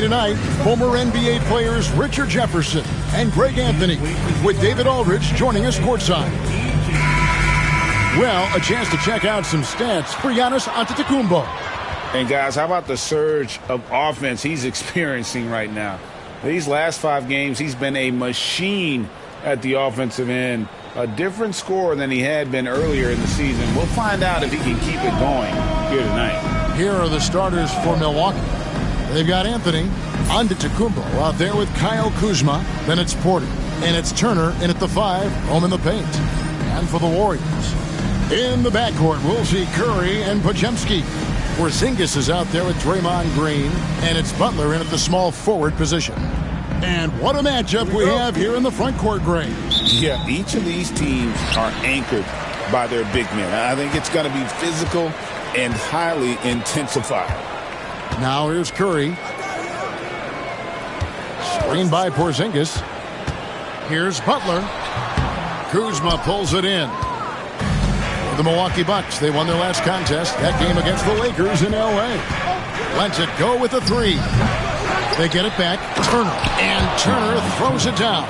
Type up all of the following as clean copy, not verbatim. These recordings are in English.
Tonight, former NBA players Richard Jefferson and Greg Anthony, with David Aldridge joining us courtside. Well, a chance to check out some stats for Giannis Antetokounmpo. And guys, how about the surge of offense he's experiencing right now? These last 5 games, he's been a machine at the offensive end. A different scorer than he had been earlier in the season. We'll find out if he can keep it going here tonight. Here are the starters for Milwaukee. They've got Anthony Antetokounmpo out there with Kyle Kuzma. Then it's Porter. And it's Turner in at the 5, home in the paint. And for the Warriors, in the backcourt, we'll see Curry and Podziemski. Porzingis is out there with Draymond Green. And it's Butler in at the small forward position. And what a matchup we have here in the front court, Gray. Yeah, each of these teams are anchored by their big men. I think it's going to be physical and highly intensified. Now here's Curry. Screened by Porzingis. Here's Butler. Kuzma pulls it in. The Milwaukee Bucks, they won their last contest. That game against the Lakers in L.A. Lets it go with a 3. They get it back. Turner. And Turner throws it down.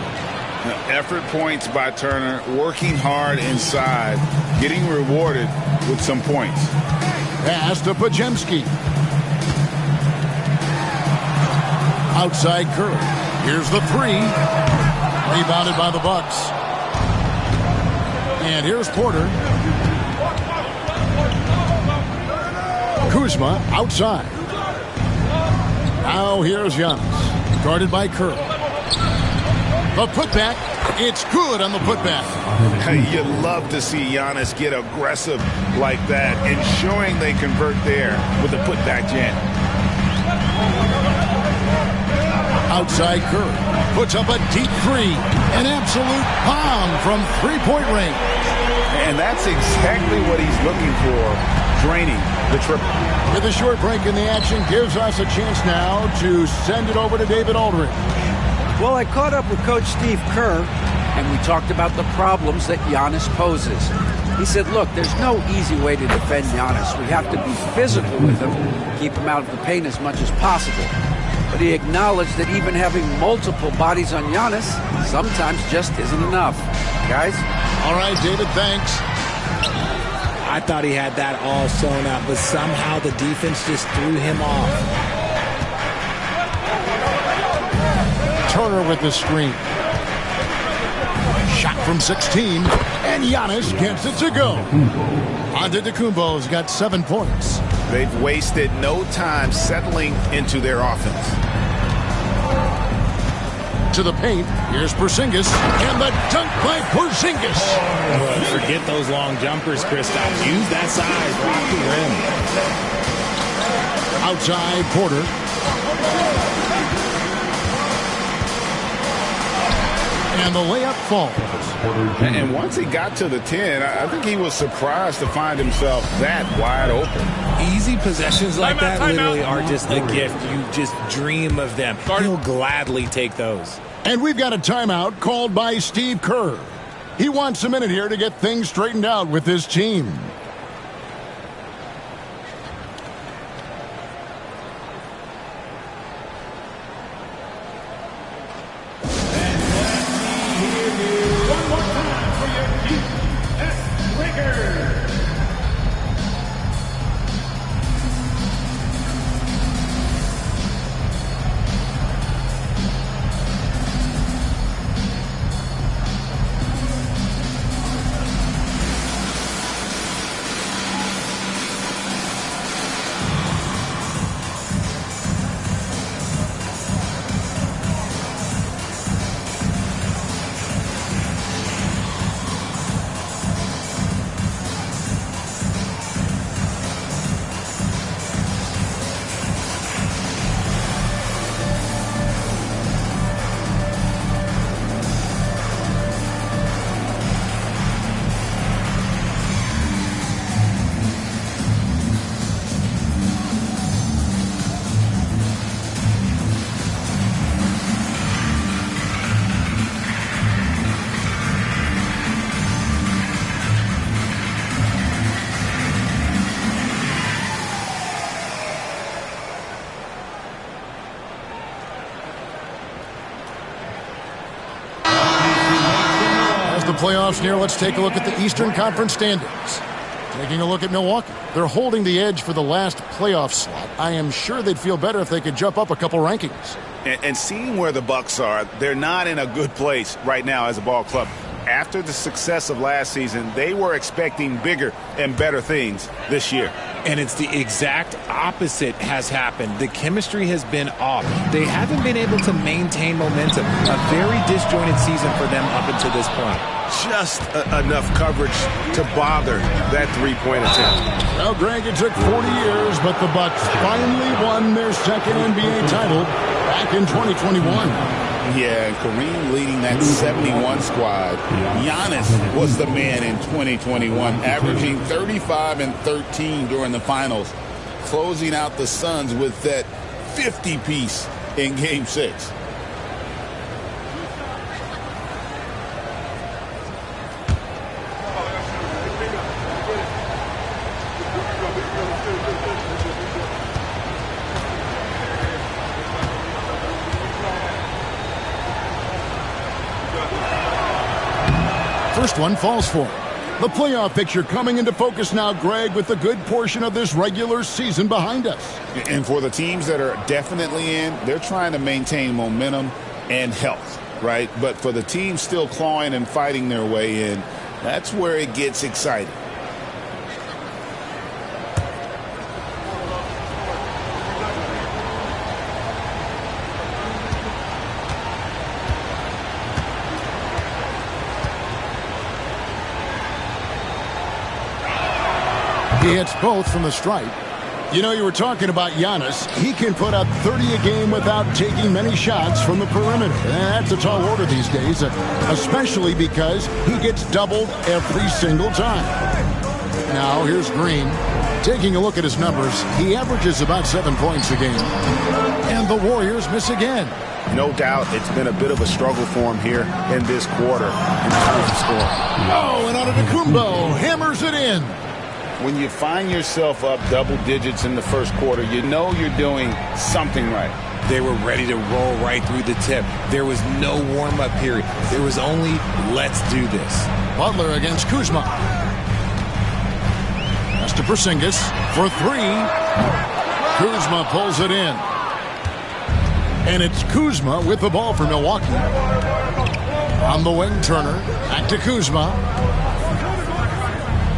Effort points by Turner. Working hard inside. Getting rewarded with some points. Pass to Podziemski. Outside Curry. Here's the 3. Rebounded by the Bucks. And here's Porter. Kuzma outside. Now here's Giannis. Guarded by Curry. The putback. It's good on the putback. You love to see Giannis get aggressive like that, and showing they convert there with a putback jam. Outside Curry. Puts up a deep 3. An absolute bomb from three-point range. And that's exactly what he's looking for, draining the triple. With a short break in the action gives us a chance now to send it over to David Aldridge. Well, I caught up with Coach Steve Kerr, and we talked about the problems that Giannis poses. He said, look, there's no easy way to defend Giannis. We have to be physical with him, keep him out of the paint as much as possible. But he acknowledged that even having multiple bodies on Giannis sometimes just isn't enough. Guys? All right, David, thanks. I thought he had that all sewn up, but somehow the defense just threw him off. Turner with the screen. Shot from 16, and Giannis gets it to go. Antetokounmpo's got 7 points. They've wasted no time settling into their offense. To the paint, here's Porzingis, and the dunk by Porzingis. Oh, forget those long jumpers, Kristaps. Use that size, rock the rim. Outside, Porter. And the layup falls. And once he got to the 10, I think he was surprised to find himself that wide open. Easy possessions like that literally are just a gift. You just dream of them. He'll gladly take those. And we've got a timeout called by Steve Kerr. He wants a minute here to get things straightened out with his team. playoffs near, let's take a look at the Eastern Conference standings. Taking a look at Milwaukee. They're holding the edge for the last playoff slot. I am sure they'd feel better if they could jump up a couple rankings. And seeing where the Bucks are, they're not in a good place right now as a ball club. After the success of last season, they were expecting bigger and better things this year. And it's the exact opposite has happened. The chemistry has been off. They haven't been able to maintain momentum. A very disjointed season for them up until this point. Just enough coverage to bother that three-point attempt. Well, Greg, it took 40 years, but the Bucks finally won their second NBA title back in 2021. Yeah, and Kareem leading that 71 squad. Giannis was the man in 2021, averaging 35 and 13 during the finals, closing out the Suns with that 50-piece in Game 6. First one falls for him. The playoff picture coming into focus now, Greg, with a good portion of this regular season behind us. And for the teams that are definitely in, they're trying to maintain momentum and health, right? But for the teams still clawing and fighting their way in, that's where it gets exciting. He hits both from the stripe. You know, you were talking about Giannis. He can put up 30 a game without taking many shots from the perimeter. That's a tall order these days, especially because he gets doubled every single time. Now, here's Green. Taking a look at his numbers, he averages about 7 points a game. And the Warriors miss again. No doubt it's been a bit of a struggle for him here in this quarter in terms of scoring. Oh, and Antetokounmpo hammers it in. When you find yourself up double digits in the first quarter, you know you're doing something right. They were ready to roll right through the tip. There was no warm-up period. There was only, let's do this. Butler against Kuzma. Pass to Porzingis for three. Kuzma pulls it in. And it's Kuzma with the ball for Milwaukee. On the wing, Turner. Back to Kuzma.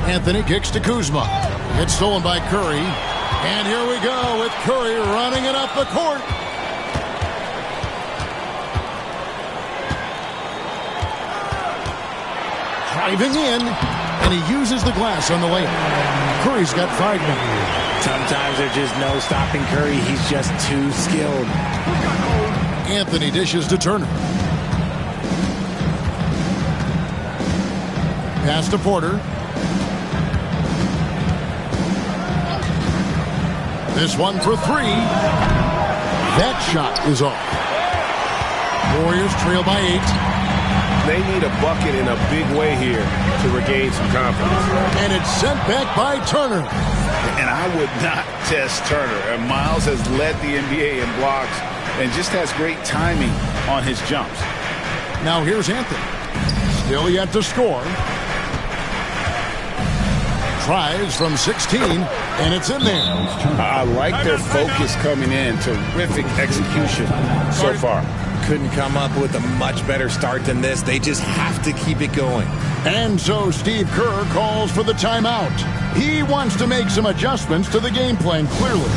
Anthony kicks to Kuzma. It's stolen by Curry. And here we go with Curry running it up the court. Driving in, and he uses the glass on the layup. Curry's got 5 now. Sometimes there's just no stopping Curry. He's just too skilled. Anthony dishes to Turner. Pass to Porter. This one for three. That shot is off. Warriors trail by 8. They need a bucket in a big way here to regain some confidence. And it's sent back by Turner. And I would not test Turner. And Miles has led the NBA in blocks and just has great timing on his jumps. Now here's Anthony. Still yet to score. Tries from 16, and it's in there. I like their focus coming in. Terrific execution so far. Couldn't come up with a much better start than this. They just have to keep it going. And so Steve Kerr calls for the timeout. He wants to make some adjustments to the game plan, clearly.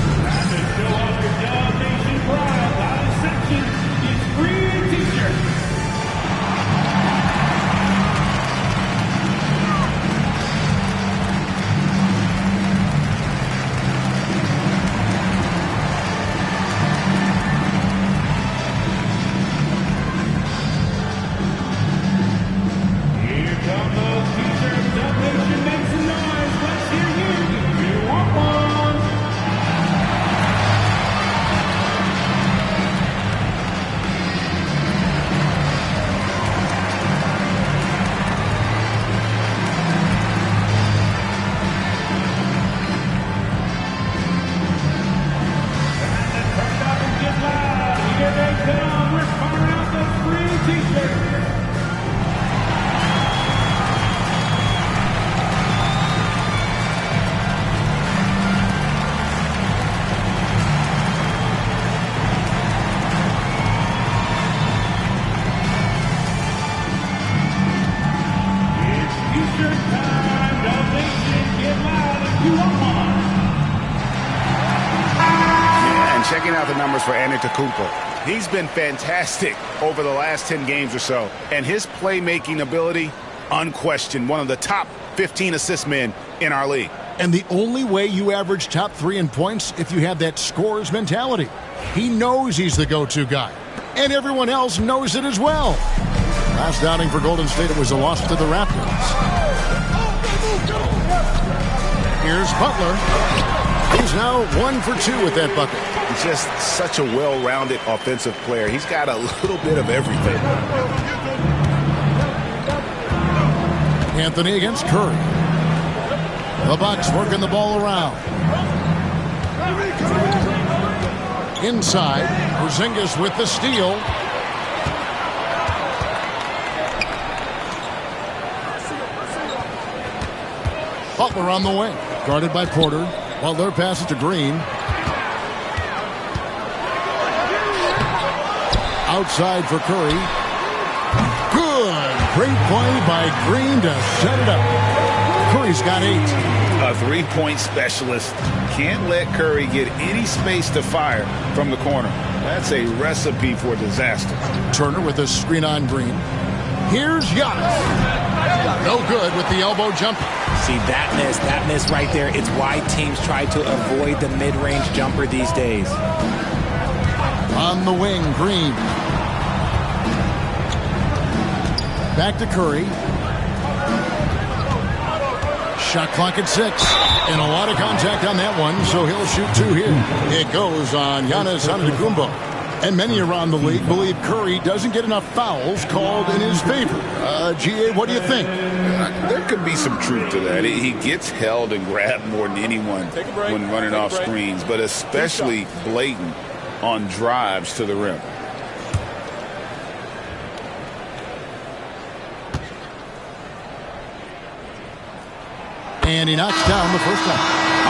numbers for Antetokounmpo. He's been fantastic over the last 10 games or so, and his playmaking ability, unquestioned, one of the top 15 assist men in our league. And the only way you average top 3 in points if you have that scorer's mentality. He knows he's the go-to guy, and everyone else knows it as well. Last outing for Golden State, it was a loss to the Raptors. Here's Butler. He's now 1 for 2 with that bucket. He's just such a well-rounded offensive player. He's got a little bit of everything. Anthony against Curry. The Bucks working the ball around. Inside, Porzingis with the steal. Butler on the wing, guarded by Porter. Butler passes to Green. Outside for Curry. Good. Great play by Green to set it up. Curry's got 8. A three-point specialist. Can't let Curry get any space to fire from the corner. That's a recipe for disaster. Turner with a screen on Green. Here's Giannis. No good with the elbow jumper. See, that miss right there. It's why teams try to avoid the mid-range jumper these days. On the wing, Green. Back to Curry. Shot clock at 6. And a lot of contact on that one, so he'll shoot 2 here. It goes on Giannis Antetokounmpo. And many around the league believe Curry doesn't get enough fouls called in his favor. G.A., what do you think? There could be some truth to that. He gets held and grabbed more than anyone when running off screens, but especially blatant on drives to the rim. And he knocks down the first one.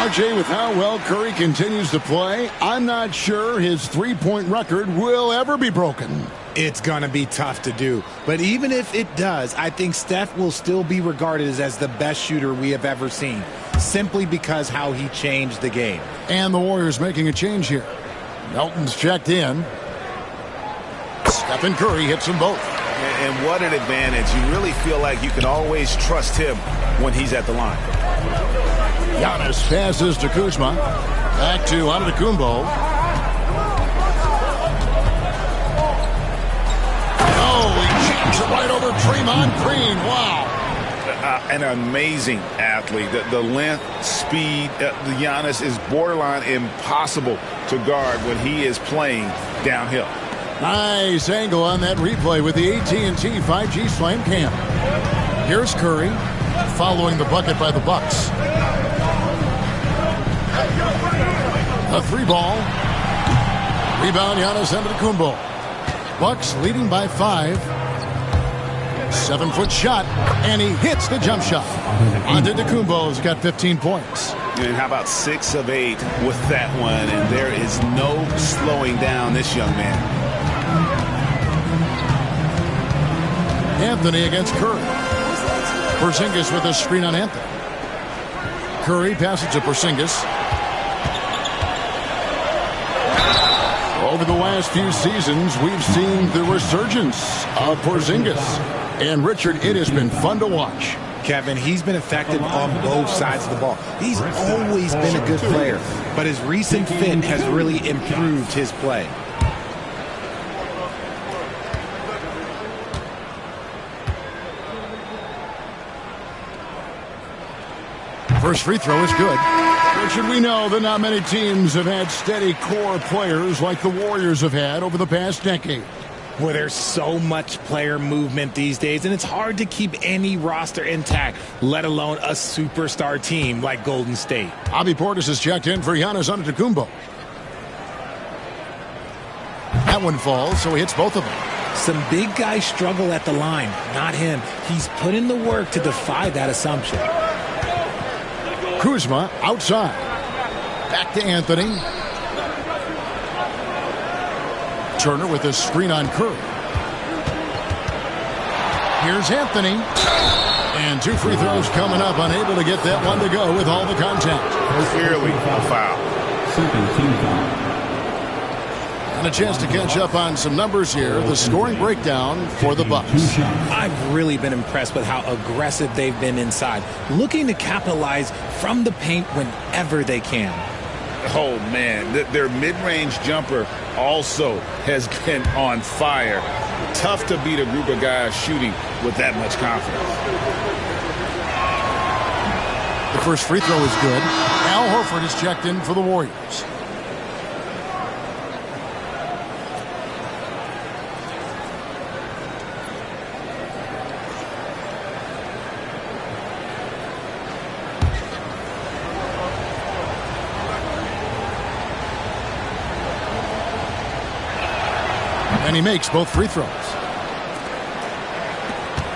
RJ, with how well Curry continues to play, I'm not sure his three-point record will ever be broken. It's going to be tough to do. But even if it does, I think Steph will still be regarded as the best shooter we have ever seen, simply because how he changed the game. And the Warriors making a change here. Melton's checked in. Stephen Curry hits them both. And what an advantage. You really feel like you can always trust him when he's at the line. Giannis passes to Kuzma. Back to Antetokounmpo. Oh, he jams it right over Draymond Green. Wow. An amazing athlete. The length, speed, Giannis is borderline impossible to guard when he is playing downhill. Nice angle on that replay with the AT&T 5G Slam Cam. Here's Curry following the bucket by the Bucks. A 3-ball. Rebound, Giannis Antetokounmpo. Bucks leading by 5. 7-foot shot, and he hits the jump shot. Antetokounmpo's got 15 points. And how about 6 of 8 with that one? And there is no slowing down this young man. Anthony against Curry. Porzingis with a screen on Anthony. Curry passes to Porzingis. Over the last few seasons, we've seen the resurgence of Porzingis. And, Richard, it has been fun to watch. Kevin, he's been effective on both sides of the ball. He's always been a good player, but his recent fit has really improved his play. First free throw is good. Richard, we know that not many teams have had steady core players like the Warriors have had over the past decade. Well, there's so much player movement these days, and it's hard to keep any roster intact, let alone a superstar team like Golden State. Bobby Portis is checked in for Giannis Antetokounmpo. That one falls, so he hits both of them. Some big guys struggle at the line, not him. He's put in the work to defy that assumption. Kuzma outside. Back to Anthony. Turner with a screen on Curry. Here's Anthony. And 2 free throws coming up. Unable to get that one to go with all the contact. Clearly a foul. And a chance to catch up on some numbers here. The scoring breakdown for the Bucks. I've really been impressed with how aggressive they've been inside, looking to capitalize from the paint whenever they can. Oh, man, their mid-range jumper also has been on fire. Tough to beat a group of guys shooting with that much confidence. The first free throw is good. Al Horford is checked in for the Warriors. And he makes both free throws.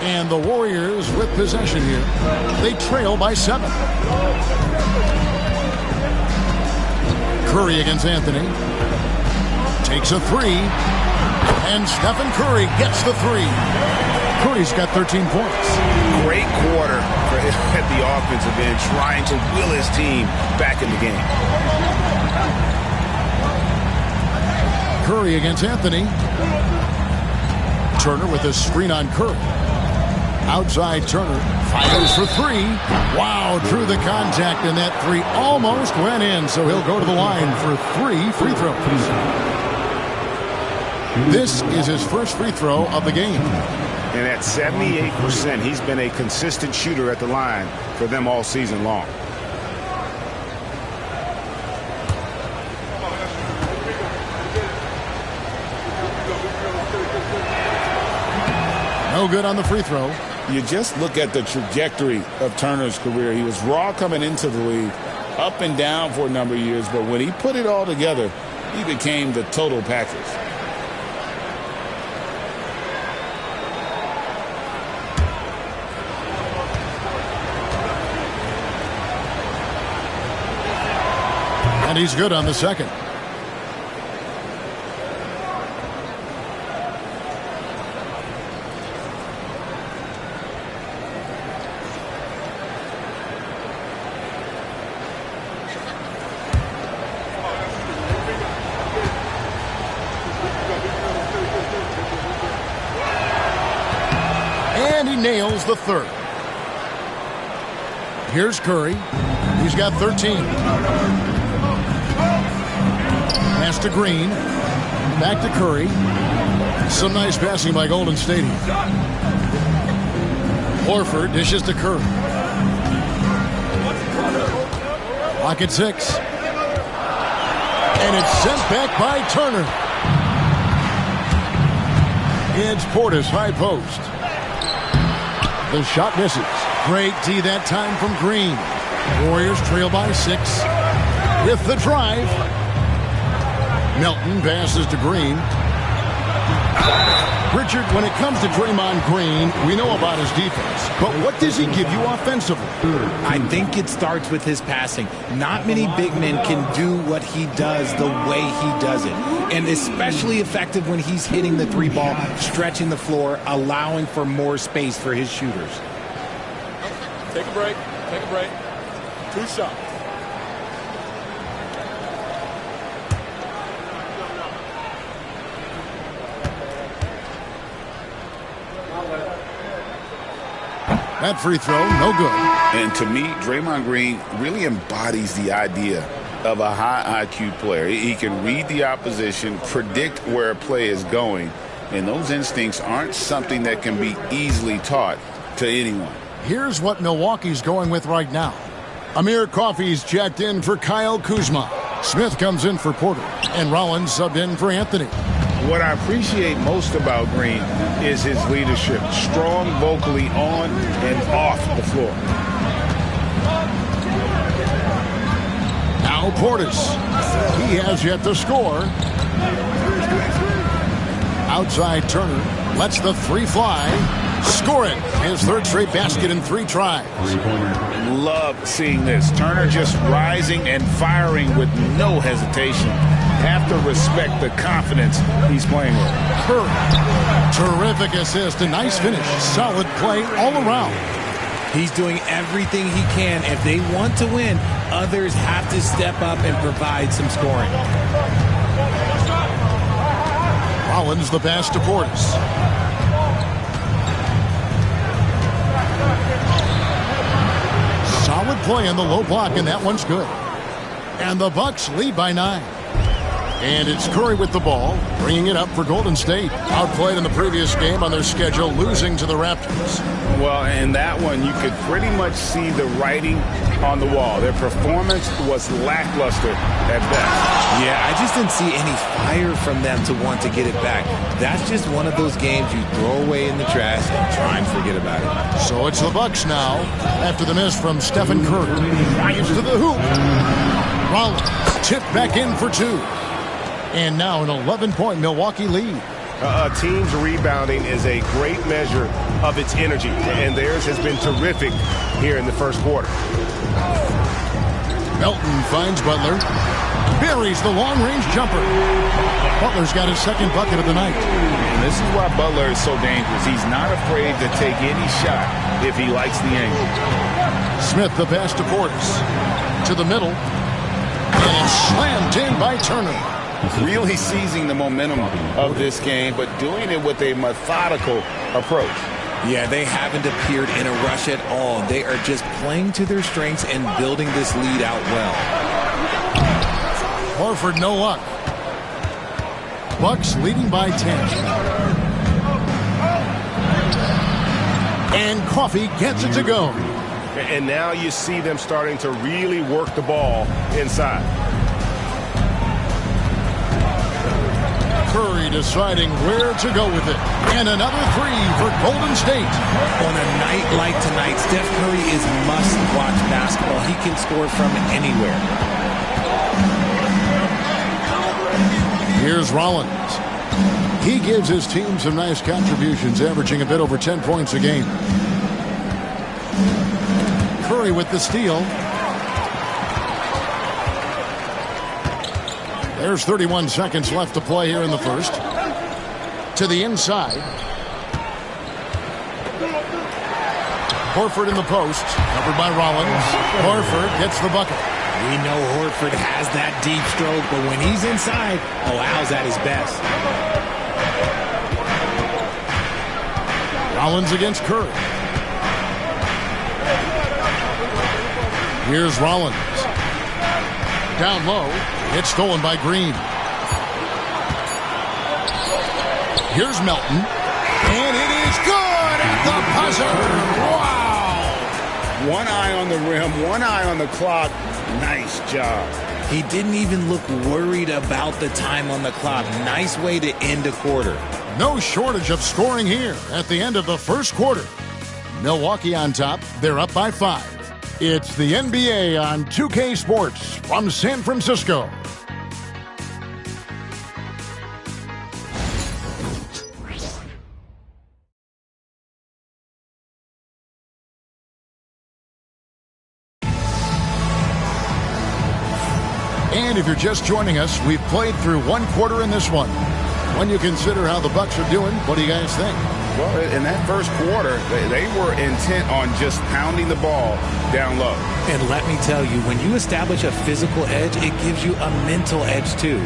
And the Warriors with possession here. They trail by 7. Curry against Anthony. Takes a 3. And Stephen Curry gets the 3. Curry's got 13 points. Great quarter for him at the offensive end, trying to will his team back in the game. Curry against Anthony. Turner with a screen on Curry. Outside Turner fires for 3. Wow, drew the contact, and that 3 almost went in, so he'll go to the line for 3 free throws. This is his first free throw of the game. And at 78%, he's been a consistent shooter at the line for them all season long. No good on the free throw. You just look at the trajectory of Turner's career. He was raw coming into the league, up and down for a number of years, but when he put it all together, he became the total package. And he's good on the second. And he nails the third. Here's Curry. He's got 13. Pass to Green. Back to Curry. Some nice passing by Golden State. Horford dishes to Curry. Clock at 6. And it's sent back by Turner. It's Portis, high post. The shot misses. Great D that time from Green. Warriors trail by 6 with the drive. Melton passes to Green. Richard, when it comes to Draymond Green, we know about his defense, but what does he give you offensively? I think it starts with his passing. Not many big men can do what he does the way he does it. And especially effective when he's hitting the 3 ball, stretching the floor, allowing for more space for his shooters. Take a break. Take a break. 2 shots. That free throw, no good. And to me, Draymond Green really embodies the idea of a high IQ player. He can read the opposition, predict where a play is going, and those instincts aren't something that can be easily taught to anyone. Here's what Milwaukee's going with right now. Amir Coffey's checked in for Kyle Kuzma. Smith comes in for Porter, and Rollins subbed in for Anthony. What I appreciate most about Green is his leadership, strong vocally on and off the floor. Now Portis. He has yet to score. Outside Turner lets the 3 fly. Score it. His 3rd straight basket in 3 tries. Love seeing this. Turner just rising and firing with no hesitation. Have to respect the confidence he's playing with. Curry. Terrific assist. A nice finish. Solid play all around. He's doing everything he can. If they want to win, others have to step up and provide some scoring. Rollins the pass to Portis. Solid play on the low block, and that one's good. And the Bucks lead by 9. And it's Curry with the ball, bringing it up for Golden State. Outplayed in the previous game on their schedule, losing to the Raptors. Well, in that one, you could pretty much see the writing on the wall. Their performance was lackluster at best. Yeah, I just didn't see any fire from them to want to get it back. That's just one of those games you throw away in the trash and try and forget about it. So it's the Bucks now, after the miss from Stephen Curry. Drives to the hoop. Rollins tipped back in for 2. And now an 11-point Milwaukee lead. A team's rebounding is a great measure of its energy, and theirs has been terrific here in the first quarter. Melton finds Butler. Buries the long-range jumper. Butler's got his second bucket of the night. And this is why Butler is so dangerous. He's not afraid to take any shot if he likes the angle. Smith the pass to Portis. To the middle. And it's slammed in by Turner. Really seizing the momentum of this game, but doing it with a methodical approach. Yeah, they haven't appeared in a rush at all. They are just playing to their strengths and building this lead out well. Horford, no luck. Bucks leading by 10. And Coffee gets it to go. And now you see them starting to really work the ball inside. Curry deciding where to go with it. And another 3 for Golden State. On a night like tonight, Steph Curry is must-watch basketball. He can score from anywhere. Here's Rollins. He gives his team some nice contributions, averaging a bit over 10 points a game. Curry with the steal. There's 31 seconds left to play here in the first. To the inside. Horford in the post, covered by Rollins. Horford gets the bucket. We know Horford has that deep stroke, but when he's inside, allows at his best. Rollins against Curry. Here's Rollins. Down low. It's stolen by Green. Here's Melton. And it is good at the buzzer. Wow! One eye on the rim, one eye on the clock. Nice job. He didn't even look worried about the time on the clock. Nice way to end a quarter. No shortage of scoring here at the end of the first quarter. Milwaukee on top. They're up by 5. It's the NBA on 2K Sports from San Francisco. And if you're just joining us, we've played through one quarter in this one. When you consider how the Bucks are doing, what do you guys think? Well, in that first quarter, they were intent on just pounding the ball down low. And let me tell you, when you establish a physical edge, it gives you a mental edge too.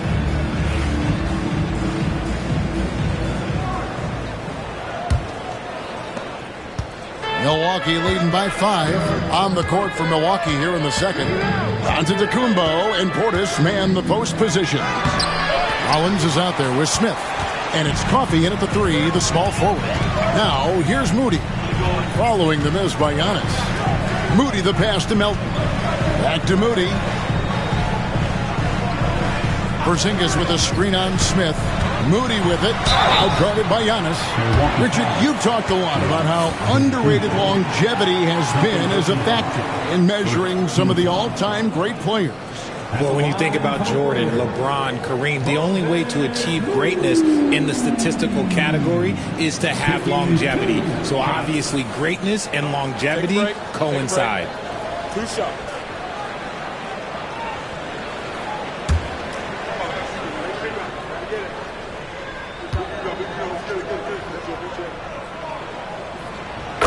Milwaukee leading by 5. On the court for Milwaukee here in the second. Antetokounmpo and Portis man the post position. Rollins is out there with Smith. And it's Coffee in at the 3, the small forward. Now, here's Moody. Following the miss by Giannis. Moody the pass to Melton. Back to Moody. Porzingis with a screen on Smith. Moody with it. Outguarded by Giannis. Richard, you've talked a lot about how underrated longevity has been as a factor in measuring some of the all-time great players. Well, when you think about Jordan, LeBron, Kareem, the only way to achieve greatness in the statistical category is to have longevity. So obviously greatness and longevity coincide. 2 shots.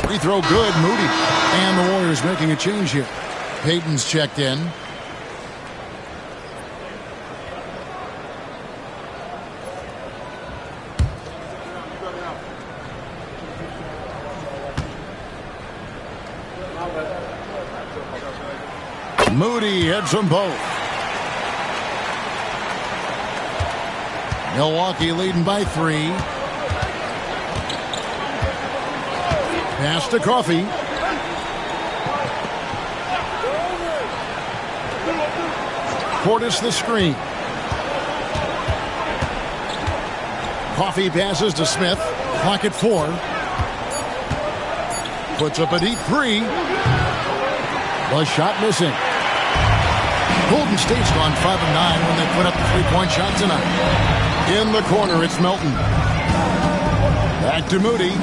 Free throw good, Moody. And the Warriors making a change here. Payton's checked in. Moody hits them both. Milwaukee leading by 3. Pass to Coffey. Portis the screen. Coffey passes to Smith. Clock at 4. Puts up a deep 3. The shot missing. Golden State's gone 5 of 9 when they put up the 3-point shot tonight. In the corner, it's Melton. Back to Moody.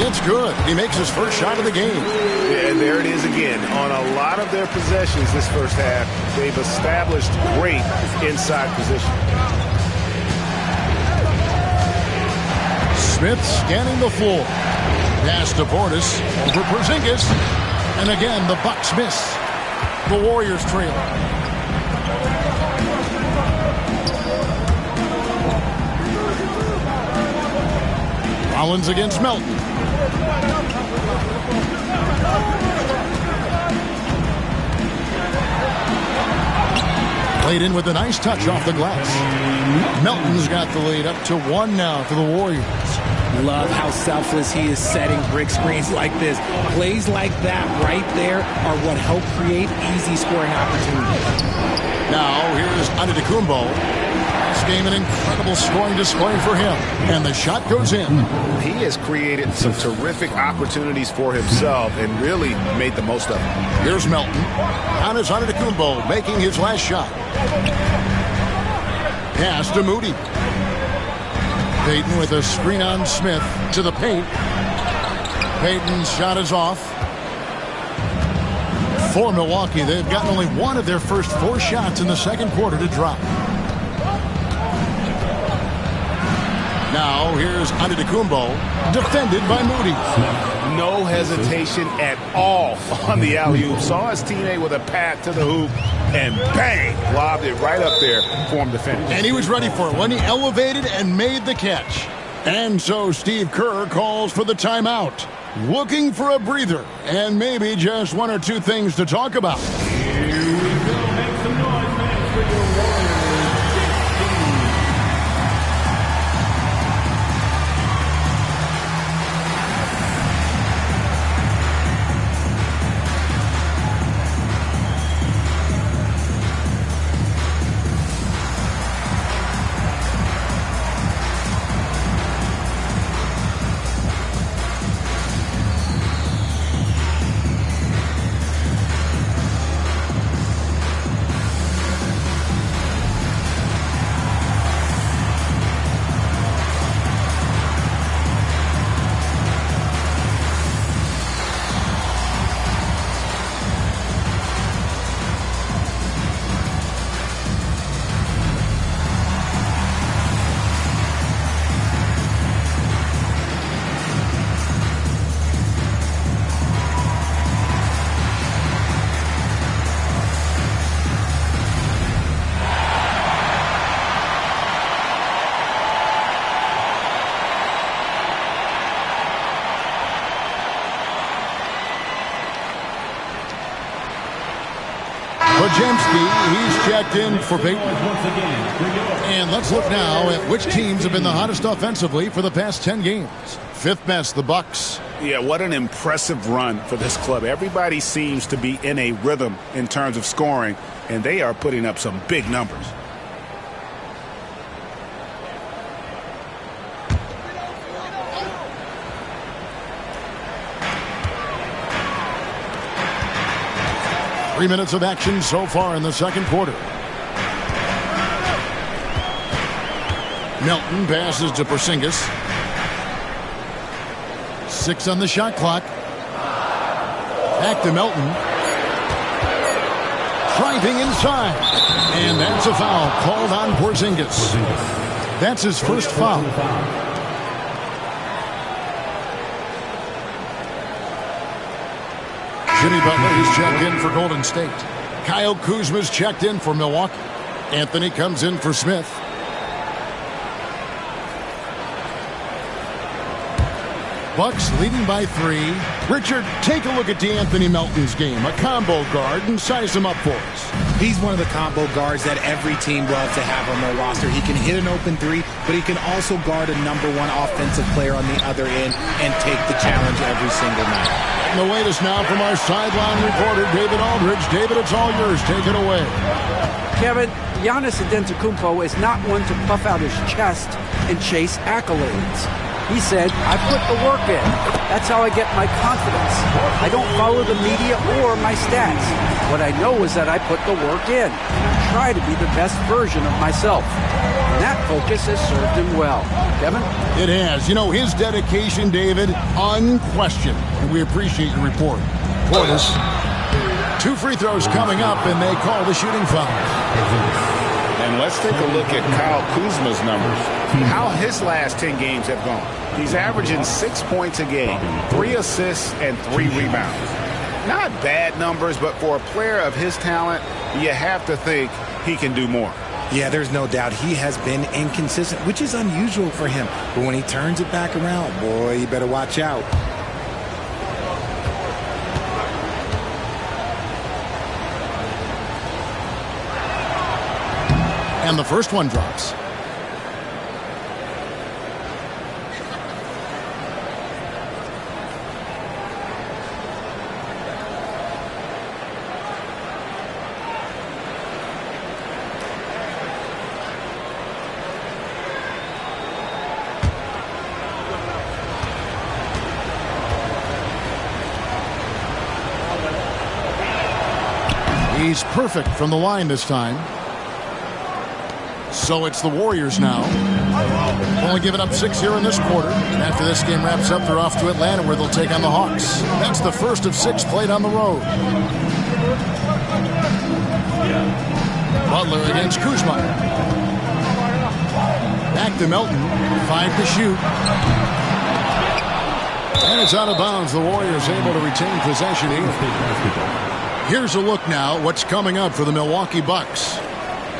It's good. He makes his first shot of the game. Yeah, and there it is again. On a lot of their possessions this first half, they've established great inside position. Smith scanning the floor. Pass to Portis over Porzingis. And again, the Bucks miss. The Warriors trail. Rollins against Melton. Played in with a nice touch off the glass. Melton's got the lead up to 1 now for the Warriors. Love how selfless he is setting brick screens like this. Plays like that right there are what help create easy scoring opportunities. Now here's Antetokounmpo. This game an incredible scoring display for him. And the shot goes in. He has created some terrific opportunities for himself and really made the most of them. Here's Melton. Giannis Antetokounmpo making his last shot. Pass to Moody. Payton with a screen on Smith to the paint. Payton's shot is off. For Milwaukee, they've gotten only 1 of their first 4 shots in the second quarter to drop. Now here's Antetokounmpo, defended by Moody. No hesitation at all on the alley-oop. Saw his teammate with a pat to the hoop, and bang, lobbed it right up there for him to finish. And he was ready for it when he elevated and made the catch. And so Steve Kerr calls for the timeout, looking for a breather and maybe just 1 or 2 things to talk about. Here we go. Make some noise, man, for your Warriors. He's checked in for Payton. And let's look now at which teams have been the hottest offensively for the past 10 games. 5th best, the Bucks. Yeah, what an impressive run for this club. Everybody seems to be in a rhythm in terms of scoring, and they are putting up some big numbers. Three minutes of action so far in the second quarter. Melton passes to Porzingis. 6 on the shot clock. Back to Melton. Driving inside. And that's a foul called on Porzingis. That's his first foul. Jimmy Butler, he's checked in for Golden State. Kyle Kuzma's checked in for Milwaukee. Anthony comes in for Smith. Bucks leading by 3. Richard, take a look at DeAnthony Melton's game, a combo guard, and size him up for us. He's one of the combo guards that every team loves to have on their roster. He can hit an open 3, but he can also guard a #1 offensive player on the other end and take the challenge every single night. And the latest now from our sideline reporter, David Aldridge. David, it's all yours. Take it away. Kevin, Giannis Antetokounmpo is not one to puff out his chest and chase accolades. He said, I put the work in. That's how I get my confidence. I don't follow the media or my stats. What I know is that I put the work in, and I try to be the best version of myself. And that focus has served him well. Kevin? It has. You know, his dedication, David, unquestioned. And we appreciate your report. Portis. 2 free throws coming up, and they call the shooting foul. And let's take a look at Kyle Kuzma's numbers. How his last 10 games have gone. He's averaging 6 points a game, 3 assists, and 3 rebounds. Not bad numbers, but for a player of his talent, you have to think he can do more. Yeah, there's no doubt he has been inconsistent, which is unusual for him. But when he turns it back around, boy, you better watch out. And the first one drops. He's perfect from the line this time. So it's the Warriors now. Only giving up 6 here in this quarter. And after this game wraps up, they're off to Atlanta where they'll take on the Hawks. That's the first of 6 played on the road. Butler against Kuzma. Back to Melton. 5 to shoot. And it's out of bounds. The Warriors able to retain possession here. Here's a look now what's coming up for the Milwaukee Bucks.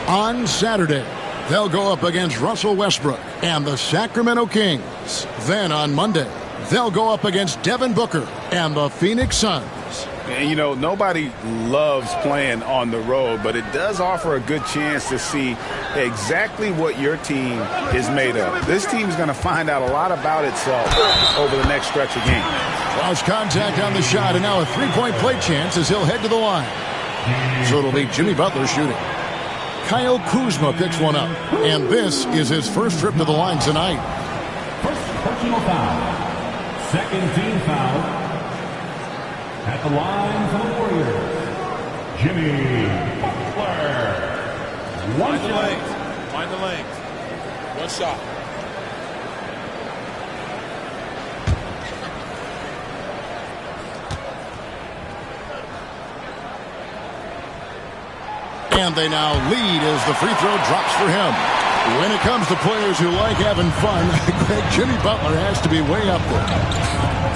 On Saturday, they'll go up against Russell Westbrook and the Sacramento Kings. Then on Monday, they'll go up against Devin Booker and the Phoenix Suns. And, you know, nobody loves playing on the road, but it does offer a good chance to see exactly what your team is made of. This team's going to find out a lot about itself over the next stretch of games. Lost contact on the shot, and now a three-point play chance as he'll head to the line. So it'll be Jimmy Butler shooting. Kyle Kuzma picks one up, and this is his first trip to the line tonight. First personal foul. Second team foul. At the line for the Warriors, Jimmy Butler. Find the lanes. Find the lanes. One shot. And they now lead as the free throw drops for him. When it comes to players who like having fun, Greg, Jimmy Butler has to be way up there.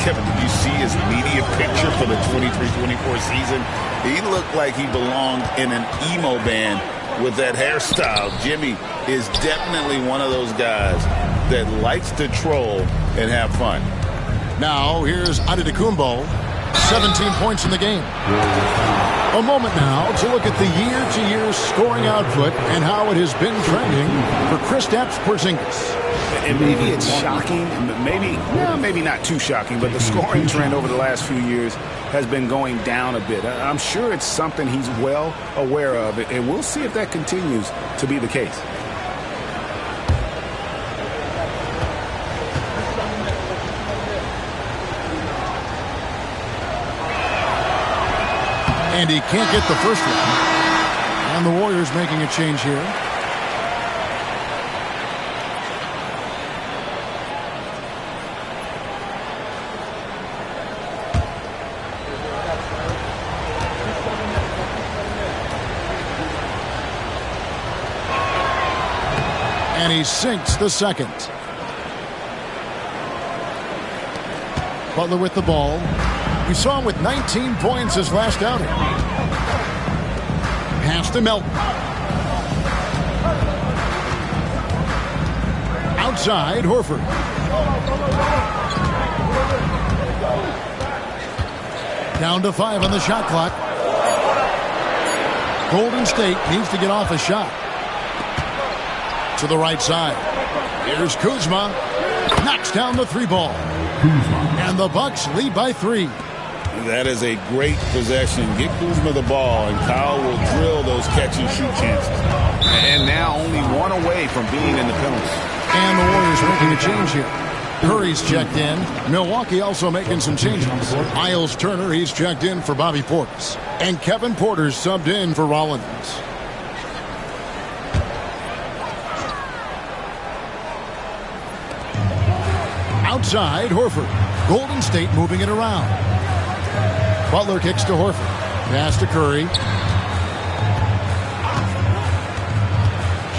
Kevin, did you see his media picture for the 23-24 season? He looked like he belonged in an emo band with that hairstyle. Jimmy is definitely one of those guys that likes to troll and have fun. Now, here's Antetokounmpo, 17 points in the game. A moment now to look at the year-to-year scoring output and how it has been trending for Kristaps Porzingis. And maybe it's shocking, maybe not too shocking, but the scoring trend over the last few years has been going down a bit. I'm sure it's something he's well aware of, and we'll see if that continues to be the case. And he can't get the first one. And the Warriors making a change here. And he sinks the second. Butler with the ball. We saw him with 19 points his last outing. Pass to Melton. Outside, Horford. Down to 5 on the shot clock. Golden State needs to get off a shot. To the right side. Here's Kuzma. Knocks down the 3 ball. And the Bucks lead by 3. That is a great possession. Get Kuzma the ball, and Kyle will drill those catch-and-shoot chances. And now only 1 away from being in the penalty. And the Warriors making a change here. Curry's checked in. Milwaukee also making some changes. Miles Turner, he's checked in for Bobby Portis. And Kevin Porter's subbed in for Rollins. Outside, Horford. Golden State moving it around. Butler kicks to Horford. Pass to Curry.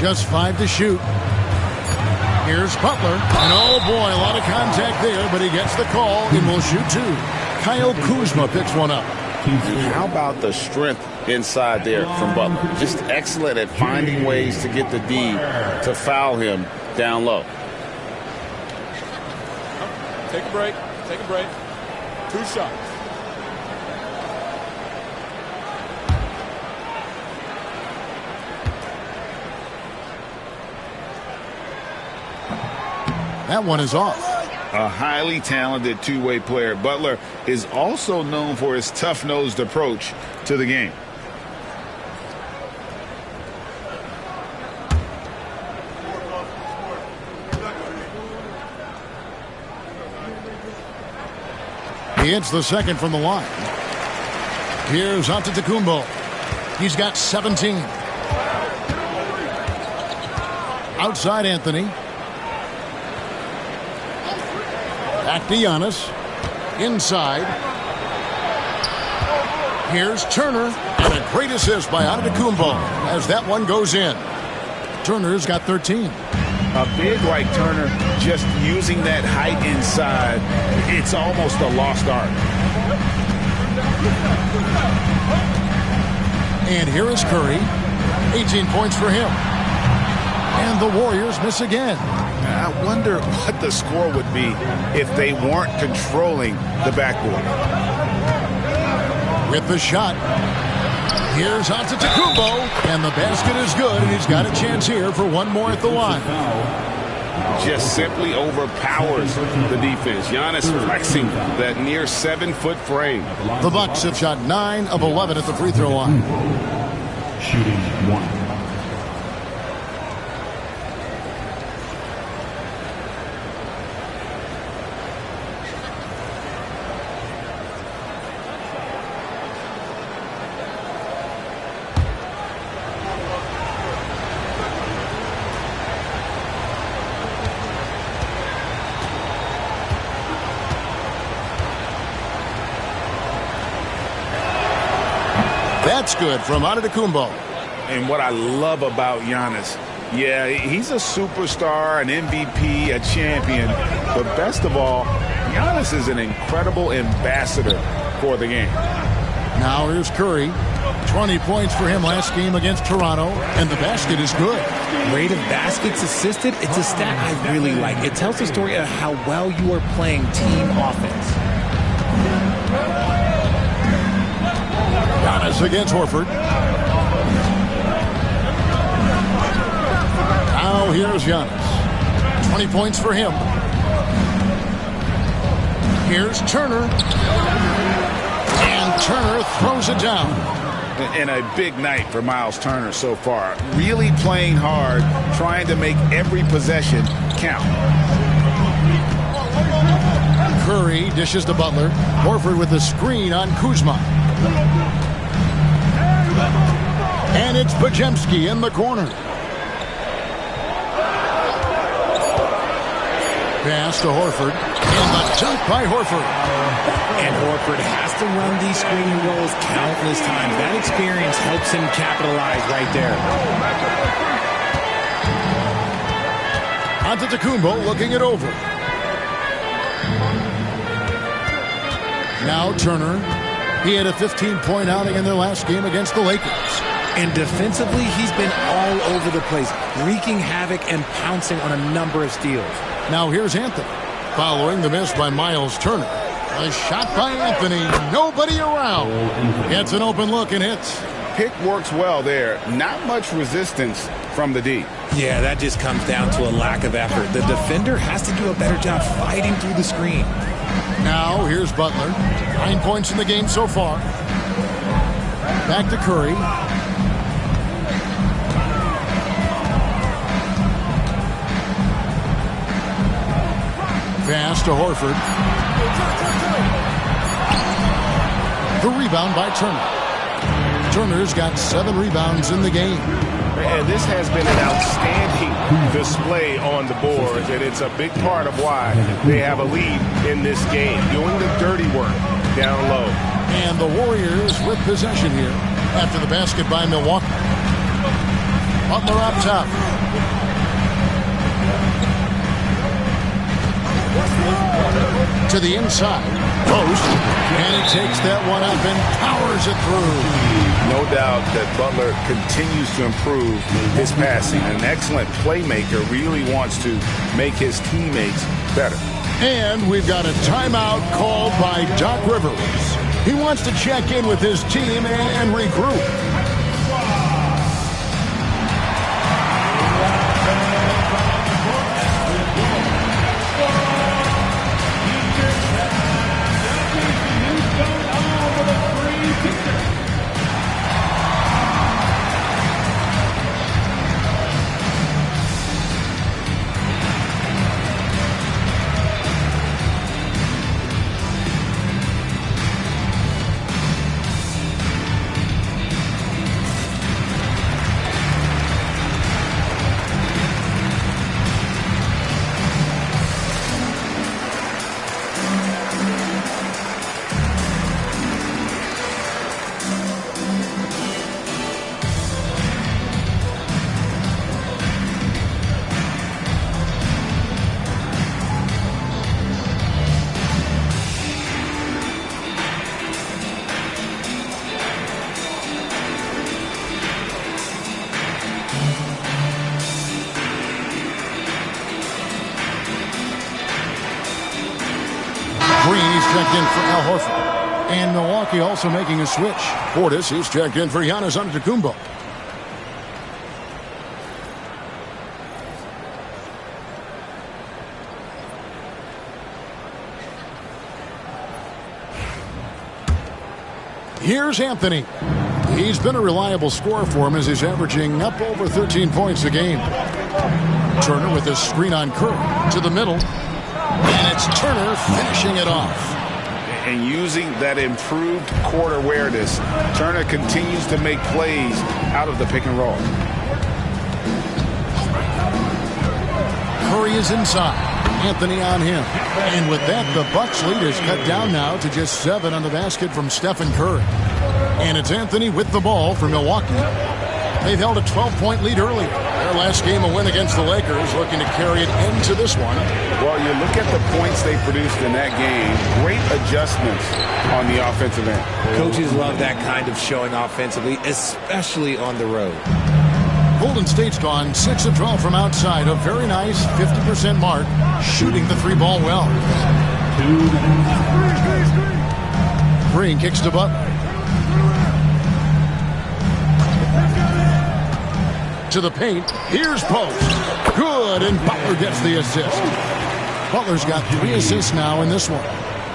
Just 5 to shoot. Here's Butler. And oh boy, a lot of contact there, but he gets the call and will shoot 2. Kyle Kuzma picks one up. And how about the strength inside there from Butler? Just excellent at finding ways to get the D to foul him down low. Take a break. Take a break. 2 shots. That one is off. A highly talented two-way player. Butler is also known for his tough-nosed approach to the game. He hits the second from the line. Here's Antetokounmpo. He's got 17. Outside Anthony. Back to Giannis. Inside. Here's Turner. And a great assist by Antetokounmpo as that one goes in. Turner's got 13. A big like Turner, just using that height inside, it's almost a lost art. And here is Curry. 18 points for him. And the Warriors miss again. I wonder what the score would be if they weren't controlling the backboard. With the shot. Here's Antetokounmpo, and the basket is good, and he's got a chance here for one more at the line. Just simply overpowers the defense. Giannis flexing that near 7-foot frame. The Bucks have shot 9 of 11 at the free throw line. Shooting 1. That's good from Antetokounmpo. And what I love about Giannis, yeah, he's a superstar, an MVP, a champion. But best of all, Giannis is an incredible ambassador for the game. Now here's Curry. 20 points for him last game against Toronto, and the basket is good. Rate of baskets assisted, it's a stat I really like. It tells the story of how well you are playing team offense. Giannis against Horford. Now here's Giannis. 20 points for him. Here's Turner. And Turner throws it down. And a big night for Miles Turner so far. Really playing hard, trying to make every possession count. Curry dishes to Butler. Horford with the screen on Kuzma. And it's Pajemski in the corner. Pass to Horford. And the dunk by Horford. And Horford has to run these screening rolls countless times. That experience helps him capitalize right there. Antetokounmpo looking it over. Now Turner. He had a 15-point outing in their last game against the Lakers. And defensively, he's been all over the place, wreaking havoc and pouncing on a number of steals. Now here's Anthony. following the miss by Miles Turner. A shot by Anthony. Nobody around. Gets an open look and hits. Pick works well there. Not much resistance from the D. Yeah, that just comes down to a lack of effort. The defender has to do a better job fighting through the screen. Now, here's Butler. 9 points in the game so far. Back to Curry. Pass to Horford. The rebound by Turner. Turner's got 7 rebounds in the game. And this has been an outstanding display on the boards, and it's a big part of why they have a lead in this game, doing the dirty work down low. And the Warriors with possession here after the basket by Milwaukee. Butler up top. To the inside. Post. And he takes that one up and powers it through. No doubt that Butler continues to improve his passing. An excellent playmaker, really wants to make his teammates better. And we've got a timeout called by Doc Rivers. He wants to check in with his team and regroup. Checked in for Al Horford. And Milwaukee also making a switch. Portis is checked in for Giannis Antetokounmpo. Here's Anthony. He's been a reliable scorer for him as he's averaging up over 13 points a game. Turner with his screen on Curry to the middle. And it's Turner finishing it off. And using that improved court awareness, Turner continues to make plays out of the pick and roll. Curry is inside. Anthony on him. And with that, the Bucks lead is cut down now to just 7 on the basket from Stephen Curry. And it's Anthony with the ball for Milwaukee. They've held a 12-point lead earlier. Their last game, a win against the Lakers, looking to carry it into this one. Well, you look at the points they produced in that game. Great adjustments on the offensive end. Coaches love that kind of showing offensively, especially on the road. Golden State's gone 6 of 12 from outside. A very nice 50% mark, shooting the 3 ball well. Green kicks to Butler. To the paint. Here's Post. Good, and Butler gets the assist. Butler's got 3 assists now in this one.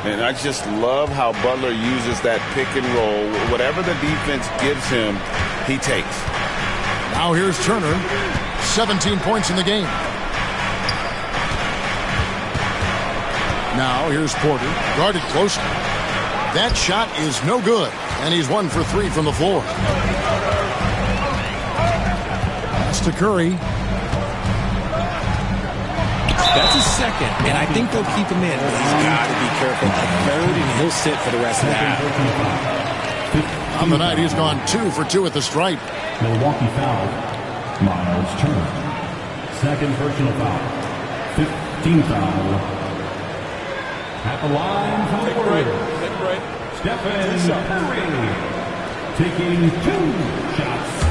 And I just love how Butler uses that pick and roll. Whatever the defense gives him, he takes. Now here's Turner. 17 points in the game. Now here's Porter. Guarded closely. That shot is no good, and he's 1 for 3 from the floor. To Curry. That's his second, and I think they'll keep him in. But he's got to be careful. A third, and he'll sit for the rest of the half. On the night, he's gone 2 for 2 at the stripe. Milwaukee foul. Miles Turner. Second personal foul. 15 foul. At the line for the Warriors. Stephen Curry. Taking 2 shots.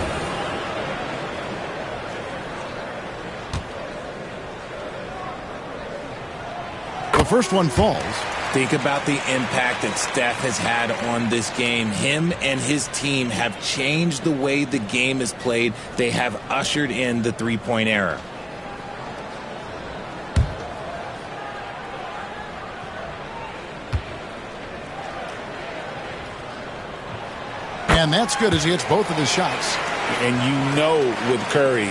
The first one falls. Think about the impact that Steph has had on this game. Him and his team have changed the way the game is played. They have ushered in the three-point era. And that's good as he hits both of his shots. And you know with Curry,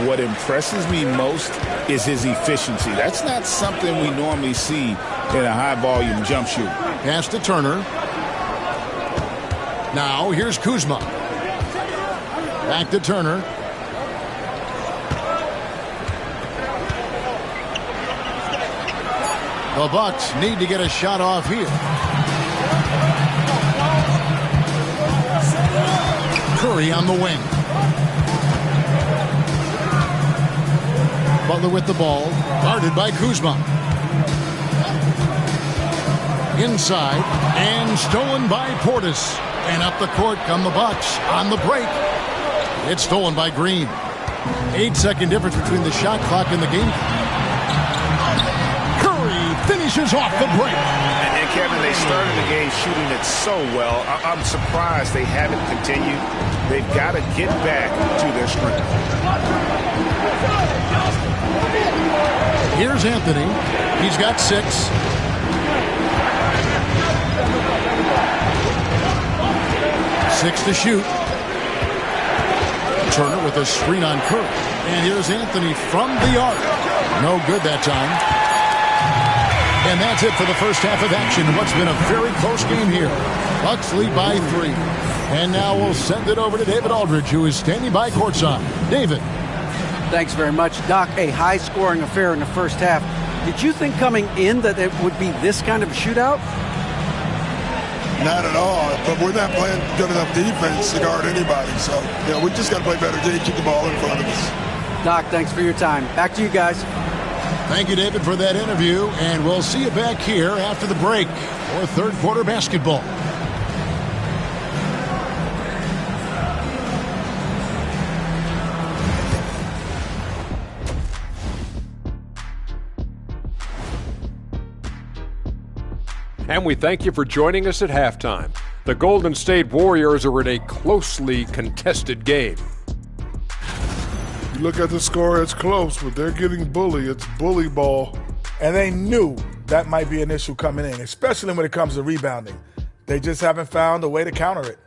what impresses me most is his efficiency. That's not something we normally see in a high-volume jump shoot. Pass to Turner. Now here's Kuzma. Back to Turner. The Bucks need to get a shot off here. Curry on the wing. Butler with the ball, guarded by Kuzma. Inside, and stolen by Portis. And up the court come the Bucks on the break. It's stolen by Green. 8-second difference between the shot clock and the game. Curry finishes off the break. And Kevin, they started the game shooting it so well. I'm surprised they haven't continued. They've got to get back to their strength. Here's Anthony. He's got 6. Six to shoot. Turner with a screen on Curry. And here's Anthony from the arc. No good that time. And that's it for the first half of action. What's been a very close game here. Bucks lead by 3. And now we'll send it over to David Aldridge, who is standing by courtside. David. Thanks very much, Doc. A high-scoring affair in the first half. Did you think coming in that it would be this kind of a shootout? Not at all, but we're not playing good enough defense to guard anybody. So, we just got to play better to keep the ball in front of us. Doc, thanks for your time. Back to you guys. Thank you, David, for that interview, and we'll see you back here after the break for third quarter basketball. And we thank you for joining us at halftime. The Golden State Warriors are in a closely contested game. You look at the score, it's close, but they're getting bullied. It's bully ball. And they knew that might be an issue coming in, especially when it comes to rebounding. They just haven't found a way to counter it.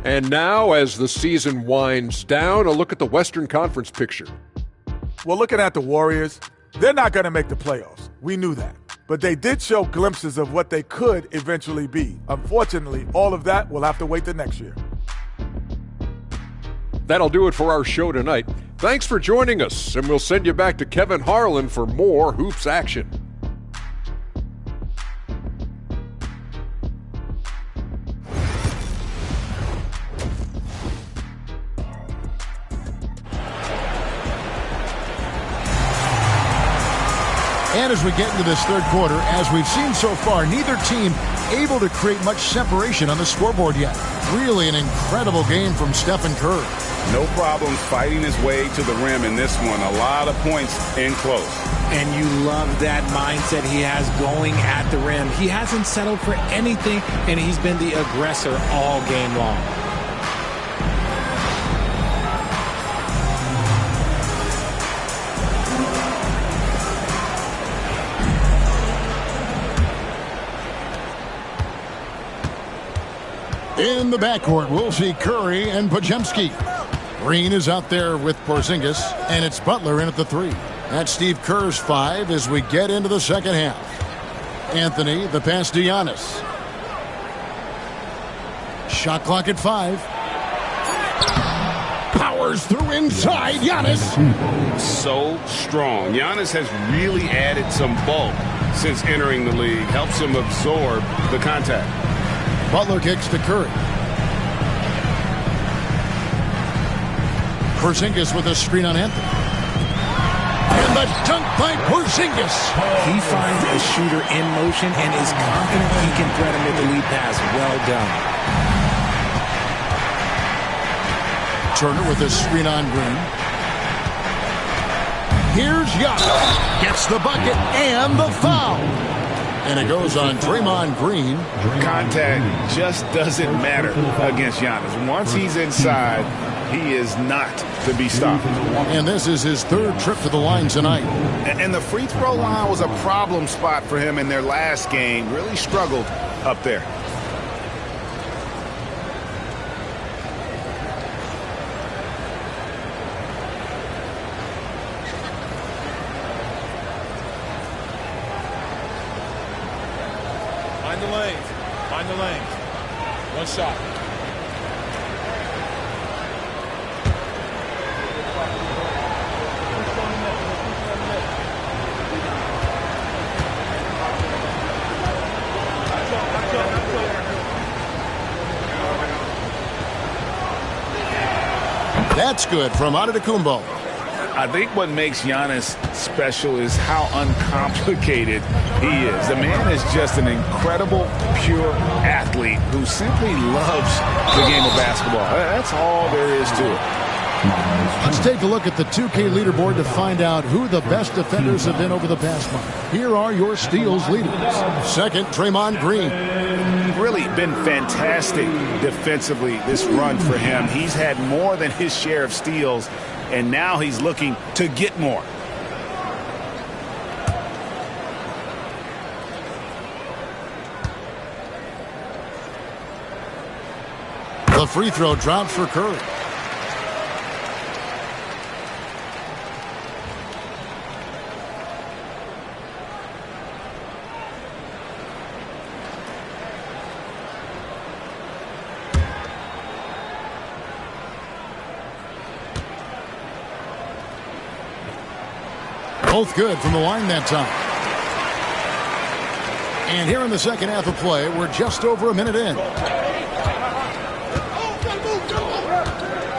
And now, as the season winds down, a look at the Western Conference picture. Well, looking at the Warriors, they're not going to make the playoffs. We knew that. But they did show glimpses of what they could eventually be. Unfortunately, all of that will have to wait till next year. That'll do it for our show tonight. Thanks for joining us, and we'll send you back to Kevin Harlan for more hoops action. And as we get into this third quarter, as we've seen so far, neither team able to create much separation on the scoreboard yet. Really an incredible game from Stephen Curry. No problem fighting his way to the rim in this one. A lot of points in close. And you love that mindset he has going at the rim. He hasn't settled for anything, and he's been the aggressor all game long. In the backcourt, we'll see Curry and Podziemski. Green is out there with Porzingis, and it's Butler in at the 3. That's Steve Kerr's 5 as we get into the second half. Anthony, the pass to Giannis. Shot clock at 5. Powers through inside, Giannis. So strong. Giannis has really added some bulk since entering the league. Helps him absorb the contact. Butler kicks to Curry. Porzingis with a screen on Anthony. And the dunk by Porzingis. He finds a shooter in motion and is confident he can thread him with the lead pass. Well done. Turner with a screen on Green. Here's Giannis. Gets the bucket and the foul. And it goes on Draymond Green. Contact just doesn't matter against Giannis. Once he's inside, he is not to be stopped. And this is his third trip to the line tonight. And the free throw line was a problem spot for him in their last game. Really struggled up there. Find the lanes. Find the lanes. One shot. That's good from Antetokounmpo. I think what makes Giannis special is how uncomplicated he is. The man is just an incredible, pure athlete who simply loves the game of basketball. That's all there is to it. Let's take a look at the 2K leaderboard to find out who the best defenders have been over the past month. Here are your steals leaders. Second, Draymond Green. Really been fantastic defensively this run for him. He's had more than his share of steals, and now he's looking to get more. The free throw drops for Curry. Both good from the line that time. And here in the second half of play, we're just over a minute in.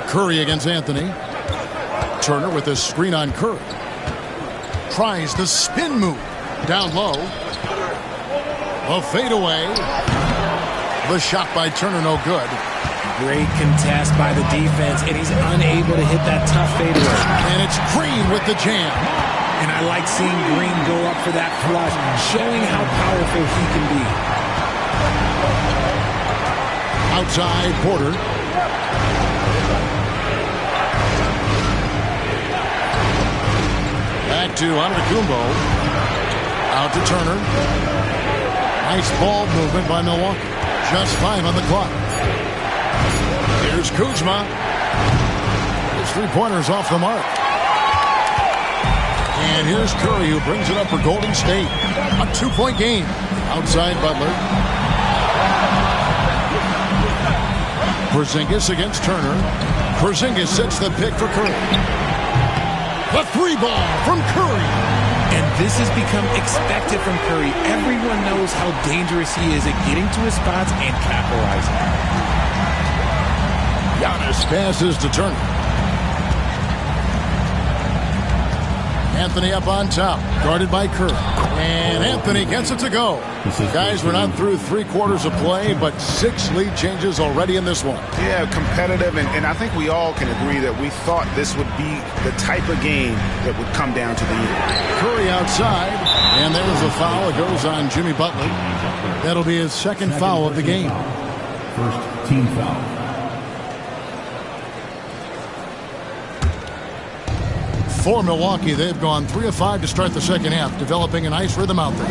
Curry against Anthony. Turner with a screen on Curry. Tries the spin move. Down low. A fadeaway. The shot by Turner, no good. Great contest by the defense, and he's unable to hit that tough fadeaway. And it's Green with the jam. And I like seeing Green go up for that flush, showing how powerful he can be. Outside, Porter. Back to Antetokounmpo. Out to Turner. Nice ball movement by Milwaukee. Just 5 on the clock. Here's Kuzma. His three-pointer's off the mark. And here's Curry, who brings it up for Golden State. A 2-point game. Outside Butler. Porzingis against Turner. Porzingis sets the pick for Curry. The 3-ball from Curry. And this has become expected from Curry. Everyone knows how dangerous he is at getting to his spots and capitalizing. Giannis passes to Turner. Anthony up on top, guarded by Curry. And Anthony gets it to go. Guys, we're not through 3 quarters of play, but 6 lead changes already in this one. Yeah, competitive, and I think we all can agree that we thought this would be the type of game that would come down to the end. Curry outside, and there is a foul. It goes on Jimmy Butler. That'll be his second foul of the game. First team foul. For Milwaukee, they've gone 3 of 5 to start the second half, developing a nice rhythm out there.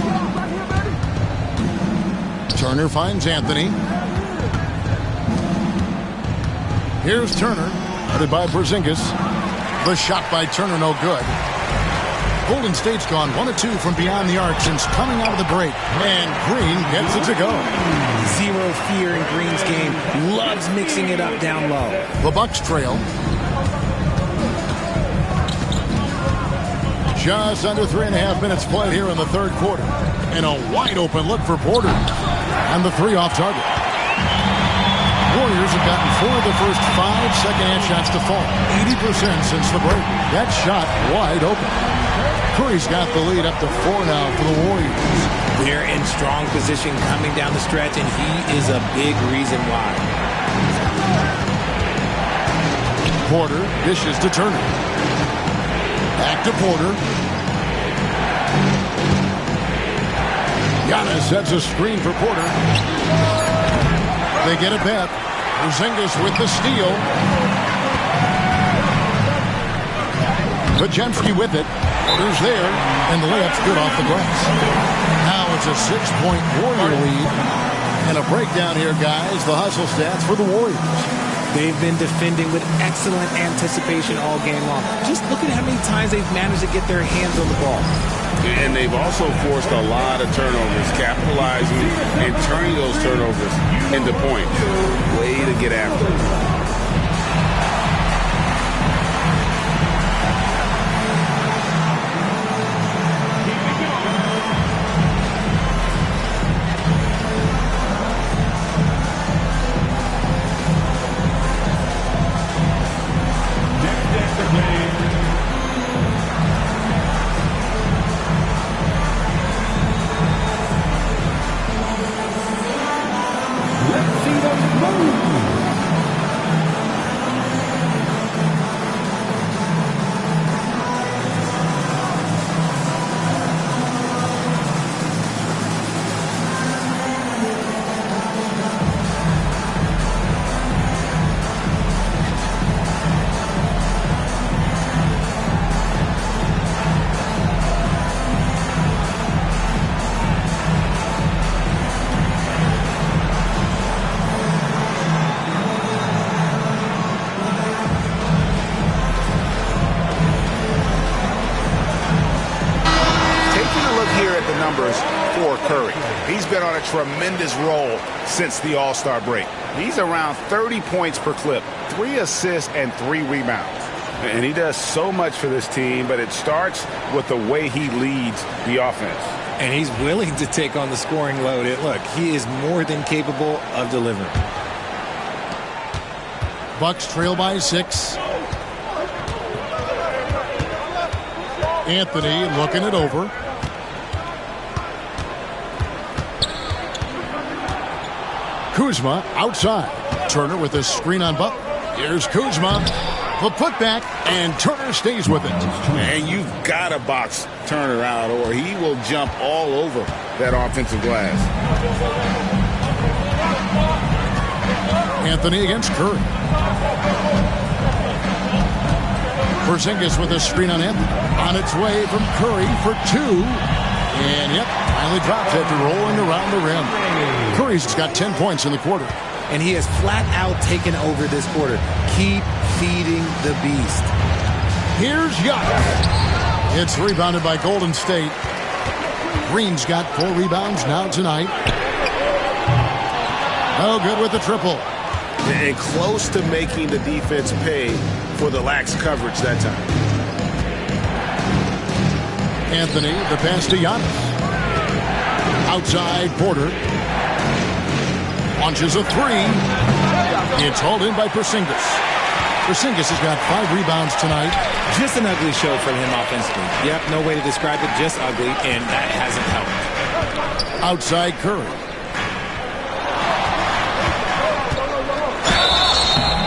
Turner finds Anthony. Here's Turner, headed by Porzingis. The shot by Turner, no good. Golden State's gone 1 of 2 from beyond the arc since coming out of the break. And Green gets it to go. Zero fear in Green's game. Loves mixing it up down low. The Bucks trail. Just under 3.5 minutes played here in the third quarter. And a wide open look for Porter. And the 3 off target. Warriors have gotten 4 of the first 5 second-hand shots to fall. 80% since the break. That shot wide open. Curry's got the lead up to 4 now for the Warriors. They're in strong position coming down the stretch, and he is a big reason why. Porter dishes to Turner. Back to Porter. Giannis sets a screen for Porter. They get it back. Porzingis with the steal. Podziemski with it. Porter's there, and the layup's good off the glass. Now it's a 6-point Warrior lead. And a breakdown here, guys. The hustle stats for the Warriors. They've been defending with excellent anticipation all game long. Just look at how many times they've managed to get their hands on the ball. And they've also forced a lot of turnovers, capitalizing and turning those turnovers into points. Way to get after it. He's been on a tremendous roll since the All-Star break. He's around 30 points per clip, 3 assists and 3 rebounds. And he does so much for this team, but it starts with the way he leads the offense. And he's willing to take on the scoring load. Look, he is more than capable of delivering. Bucks trail by 6. Anthony looking it over. Kuzma outside. Turner with a screen on Butler. Here's Kuzma. The putback, and Turner stays with it. And you've got to box Turner out, or he will jump all over that offensive glass. Anthony against Curry. Porzingis with a screen on Anthony. On its way from Curry for 2. And, yep, finally drops after rolling around the rim. Curry's got 10 points in the quarter. And he has flat out taken over this quarter. Keep feeding the beast. Here's Giannis. It's rebounded by Golden State. Green's got 4 rebounds now tonight. Oh, good with the triple. And close to making the defense pay for the lax coverage that time. Anthony, the pass to Giannis. Outside Porter. Launches a 3. It's hauled in by Porzingis. Porzingis has got 5 rebounds tonight. Just an ugly show from him offensively. Yep, no way to describe it, just ugly, and that hasn't helped. Outside Curry.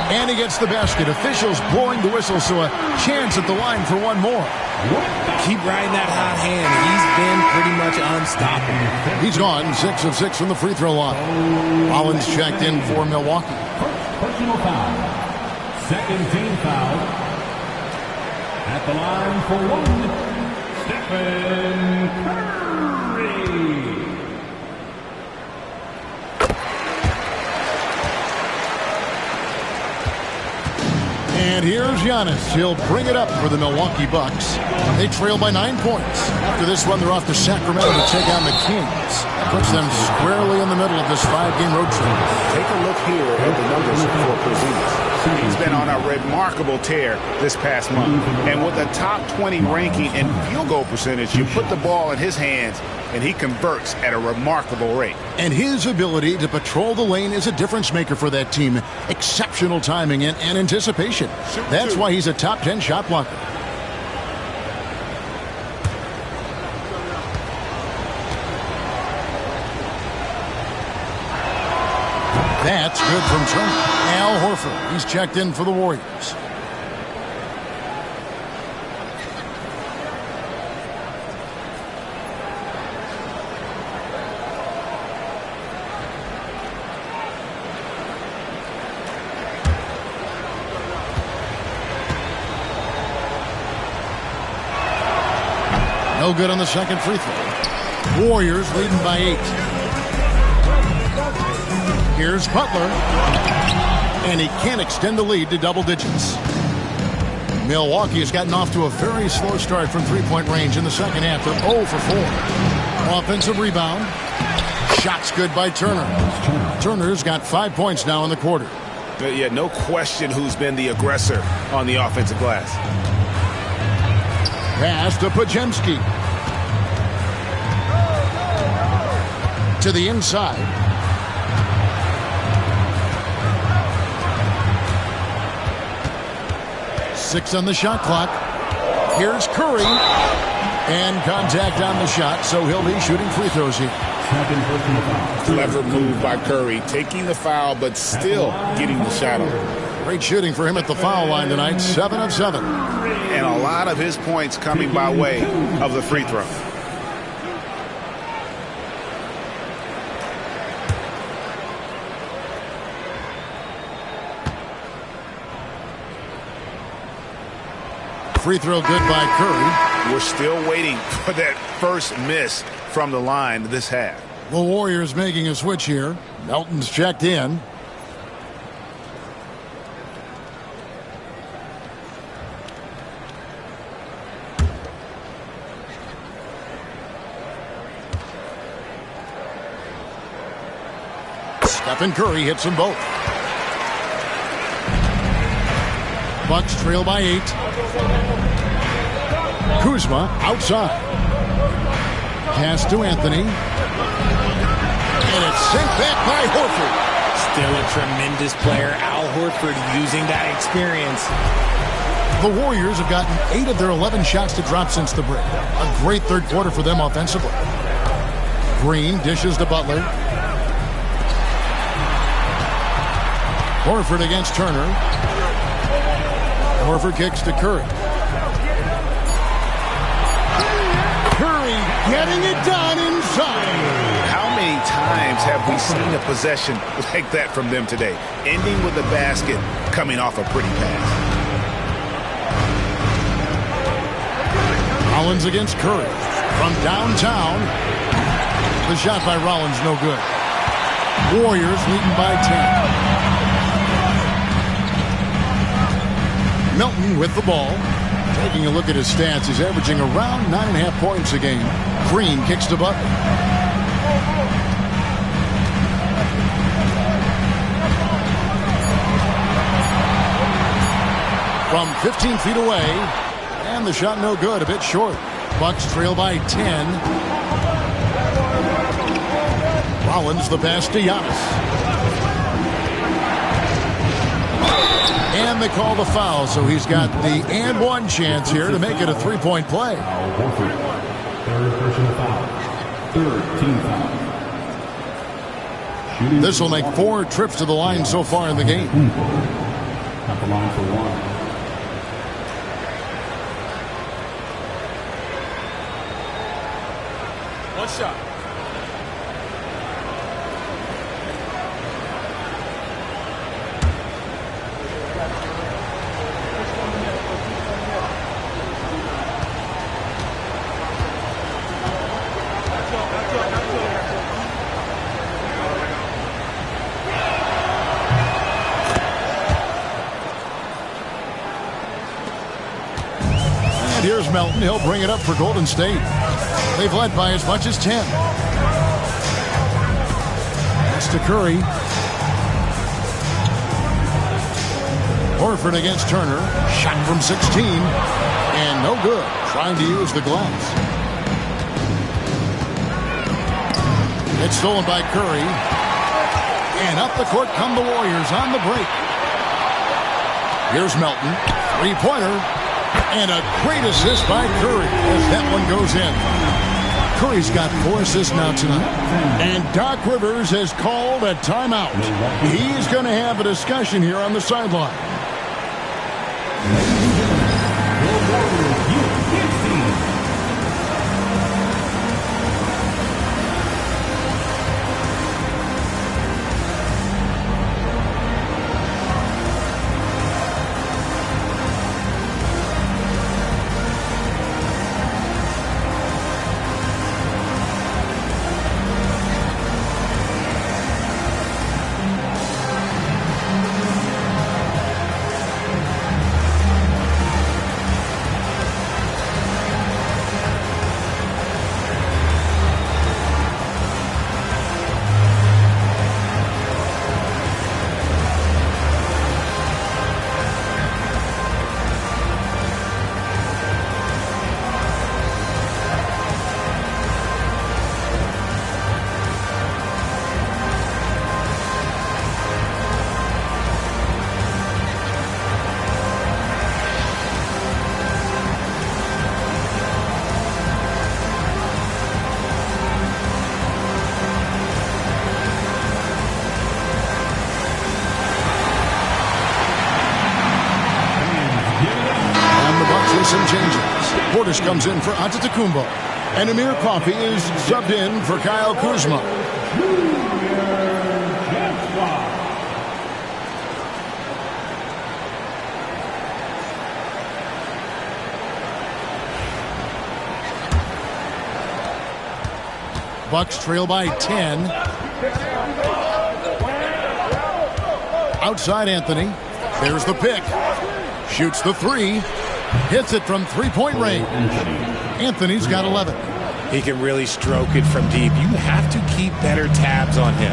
And he gets the basket. Officials blowing the whistle, so a chance at the line for one more. Keep riding that hot hand. He's been pretty much unstoppable. He's gone 6 of 6 from the free throw line. Rollins checked in for Milwaukee. Personal foul. Second team foul. At the line for 1, Stephen Curry. And here's Giannis. He'll bring it up for the Milwaukee Bucks. They trail by 9 points. After this one, they're off to Sacramento to take on the Kings. That puts them squarely in the middle of this 5-game road trip. Take a look here at the numbers for Porzingis. He's been on a remarkable tear this past month. And with a top 20 ranking in field goal percentage, you put the ball in his hands, and he converts at a remarkable rate. And his ability to patrol the lane is a difference maker for that team. Exceptional timing and anticipation. That's why he's a top 10 shot blocker. That's good from Turner. Al Horford, he's checked in for the Warriors. No good on the second free throw. Warriors leading by 8. Here's Butler. And he can't extend the lead to double digits. Milwaukee has gotten off to a very slow start from three-point range in the second half. They're 0 for 4. Offensive rebound. Shot's good by Turner. Turner's got 5 points now in the quarter. Yeah, no question who's been the aggressor on the offensive glass. Pass to Pajemski. To the inside. Six on the shot clock. Here's Curry. And contact on the shot, so he'll be shooting free throws here. Clever move by Curry, taking the foul, but still getting the shot off. Great shooting for him at the foul line tonight, 7 of 7. And a lot of his points coming by way of the free throw. Free throw good by Curry. We're still waiting for that first miss from the line this half. The Warriors making a switch here. Melton's checked in. Stephen Curry hits them both. Bucks trail by 8. Kuzma outside. Pass to Anthony. And it's sent back by Horford. Still a tremendous player. Al Horford using that experience. The Warriors have gotten 8 of their 11 shots to drop since the break. A great third quarter for them offensively. Green dishes to Butler. Horford against Turner. Horford kicks to Curry. Curry getting it done inside. How many times have we seen a possession like that from them today? Ending with a basket, coming off a pretty pass. Rollins against Curry. From downtown. The shot by Rollins no good. Warriors leading by 10. Melton with the ball. Taking a look at his stats, he's averaging around 9.5 points a game. Green kicks to Butler. From 15 feet away, and the shot no good, a bit short. Bucks trail by 10. Rollins the pass to Giannis. And they call the foul, so he's got the and one chance here to make it a three-point play. Third personal foul. Third team foul. This will make 4 trips to the line so far in the game. At the line for 1. One shot. Here's Melton. He'll bring it up for Golden State. They've led by as much as 10. That's to Curry. Horford against Turner. Shot from 16. And no good. Trying to use the glass. It's stolen by Curry. And up the court come the Warriors on the break. Here's Melton. Three-pointer. And a great assist by Curry as that one goes in. Curry's got 4 assists now tonight. And Doc Rivers has called a timeout. He's going to have a discussion here on the sideline. some changes. Portis comes in for Antetokounmpo. And Amir Coffey is subbed in for Kyle Kuzma. Bucks trail by 10. Outside Anthony. There's the pick. Shoots the three. Hits it from three-point range. Anthony's got 11. He can really stroke it from deep. You have to keep better tabs on him.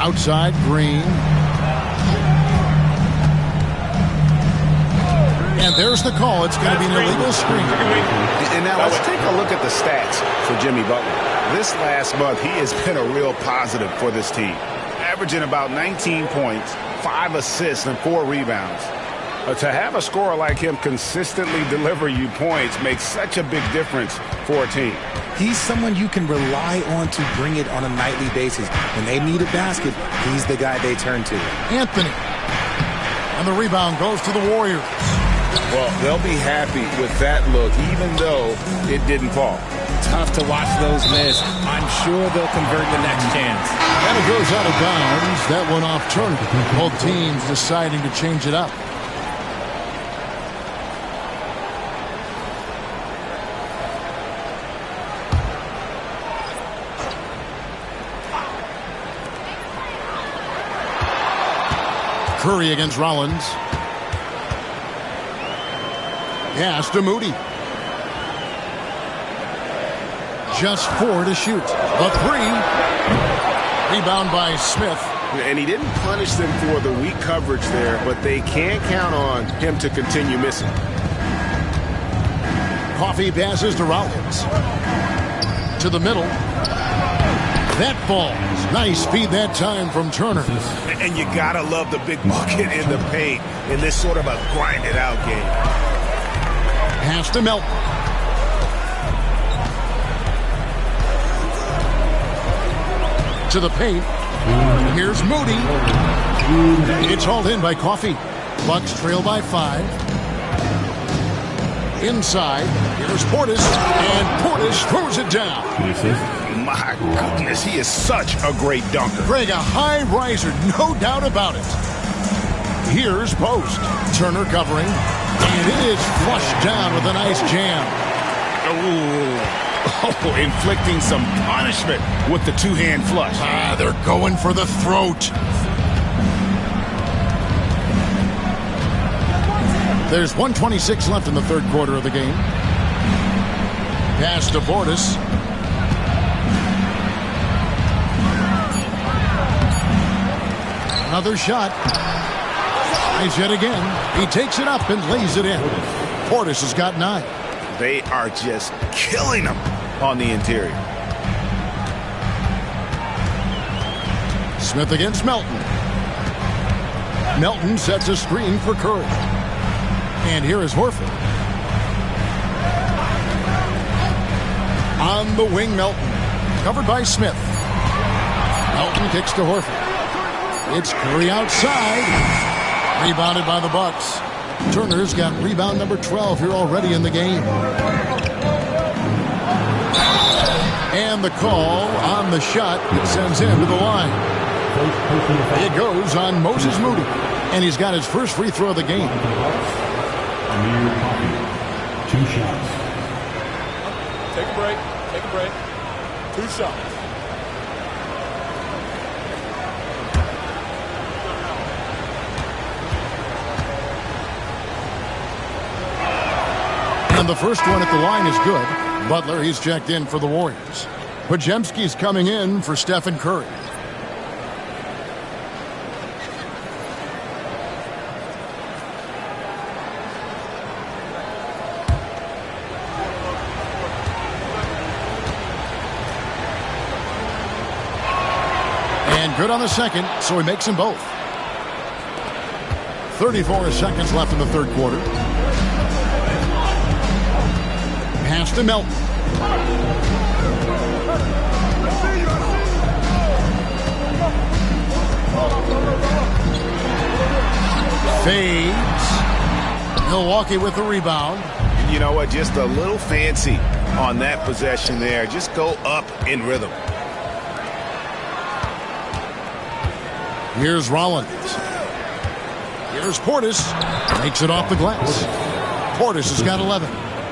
Outside Green. And there's the call. It's going to be an illegal screen. And now let's take a look at the stats for Jimmy Butler. This last month, he has been a real positive for this team. Averaging about 19 points, 5 assists, and 4 rebounds. To have a scorer like him consistently deliver you points makes such a big difference for a team. He's someone you can rely on to bring it on a nightly basis. When they need a basket, he's the guy they turn to. Anthony. And the rebound goes to the Warriors. Well, they'll be happy with that look, even though it didn't fall. Tough to watch those miss. I'm sure they'll convert the next chance. And it goes out of bounds. That one off Turner. Both teams deciding to change it up. Curry against Rollins. Pass to Moody. Just 4 to shoot. A 3. Rebound by Smith. And he didn't punish them for the weak coverage there, but they can't count on him to continue missing. Coffey passes to Rollins. To the middle. That falls. Nice feed that time from Turner. And you gotta love the big bucket in the paint in this sort of a grinded out game. Pass to Melton. To the paint. Here's Moody. It's hauled in by Coffey. Bucks trail by 5. Inside. Here's Portis. And Portis throws it down. My goodness, he is such a great dunker. Greg, a high riser, no doubt about it. Here's Post. Turner covering. And it is flushed down with a nice jam. Oh, inflicting some punishment with the two-hand flush. They're going for the throat. There's 1:26 left in the third quarter of the game. Pass to Portis. Another shot. Nice yet again. He takes it up and lays it in. Portis has got 9. They are just killing him on the interior. Smith against Melton. Melton sets a screen for Curry. And here is Horford. On the wing, Melton. Covered by Smith. Melton kicks to Horford. It's Curry outside. Rebounded by the Bucks. Turner's got rebound number 12 here already in the game. And the call on the shot that sends him to the line. It goes on Moses Moody. And he's got his first free throw of the game. 2 shots. Take a break. Take a break. 2 shots. And the first one at the line is good. Butler, he's checked in for the Warriors. Podziemski's coming in for Stephen Curry. And good on the second, so he makes them both. 34 seconds left in the third quarter. Pass to Melton. Fades. Milwaukee with the rebound. You know what? Just a little fancy on that possession there. Just go up in rhythm. Here's Rollins. Here's Portis. Makes it off the glass. Portis has got 11.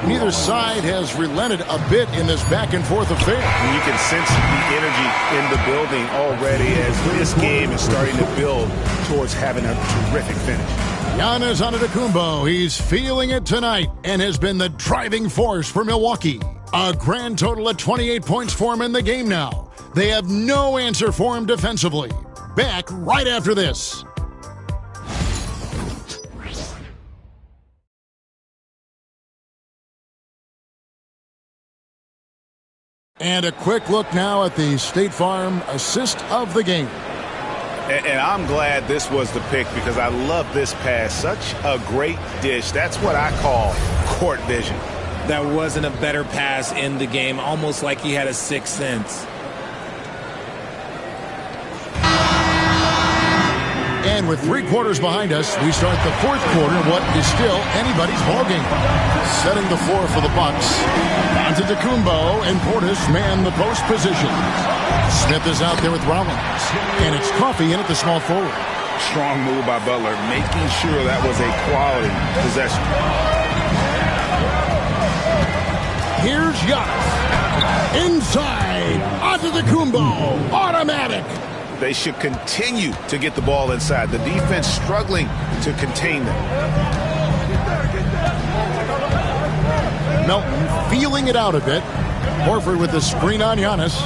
Neither side has relented a bit in this back-and-forth affair. And you can sense the energy in the building already as this game is starting to build towards having a terrific finish. Giannis Antetokounmpo, he's feeling it tonight and has been the driving force for Milwaukee. A grand total of 28 points for him in the game now. They have no answer for him defensively. Back right after this. And a quick look now at the State Farm assist of the game. And I'm glad this was the pick because I love this pass. Such a great dish. That's what I call court vision. That wasn't a better pass in the game, almost like he had a sixth sense. And with 3 quarters behind us, we start the 4th quarter in what is still anybody's ballgame. Setting the floor for the Bucks. Antetokounmpo and Portis man the post position. Smith is out there with Rollins. And it's Coffey in at the small forward. Strong move by Butler, making sure that was a quality possession. Here's Giannis. Inside. Antetokounmpo. Automatic. They should continue to get the ball inside. The defense struggling to contain them. Melton feeling it out a bit. Horford with the screen on Giannis.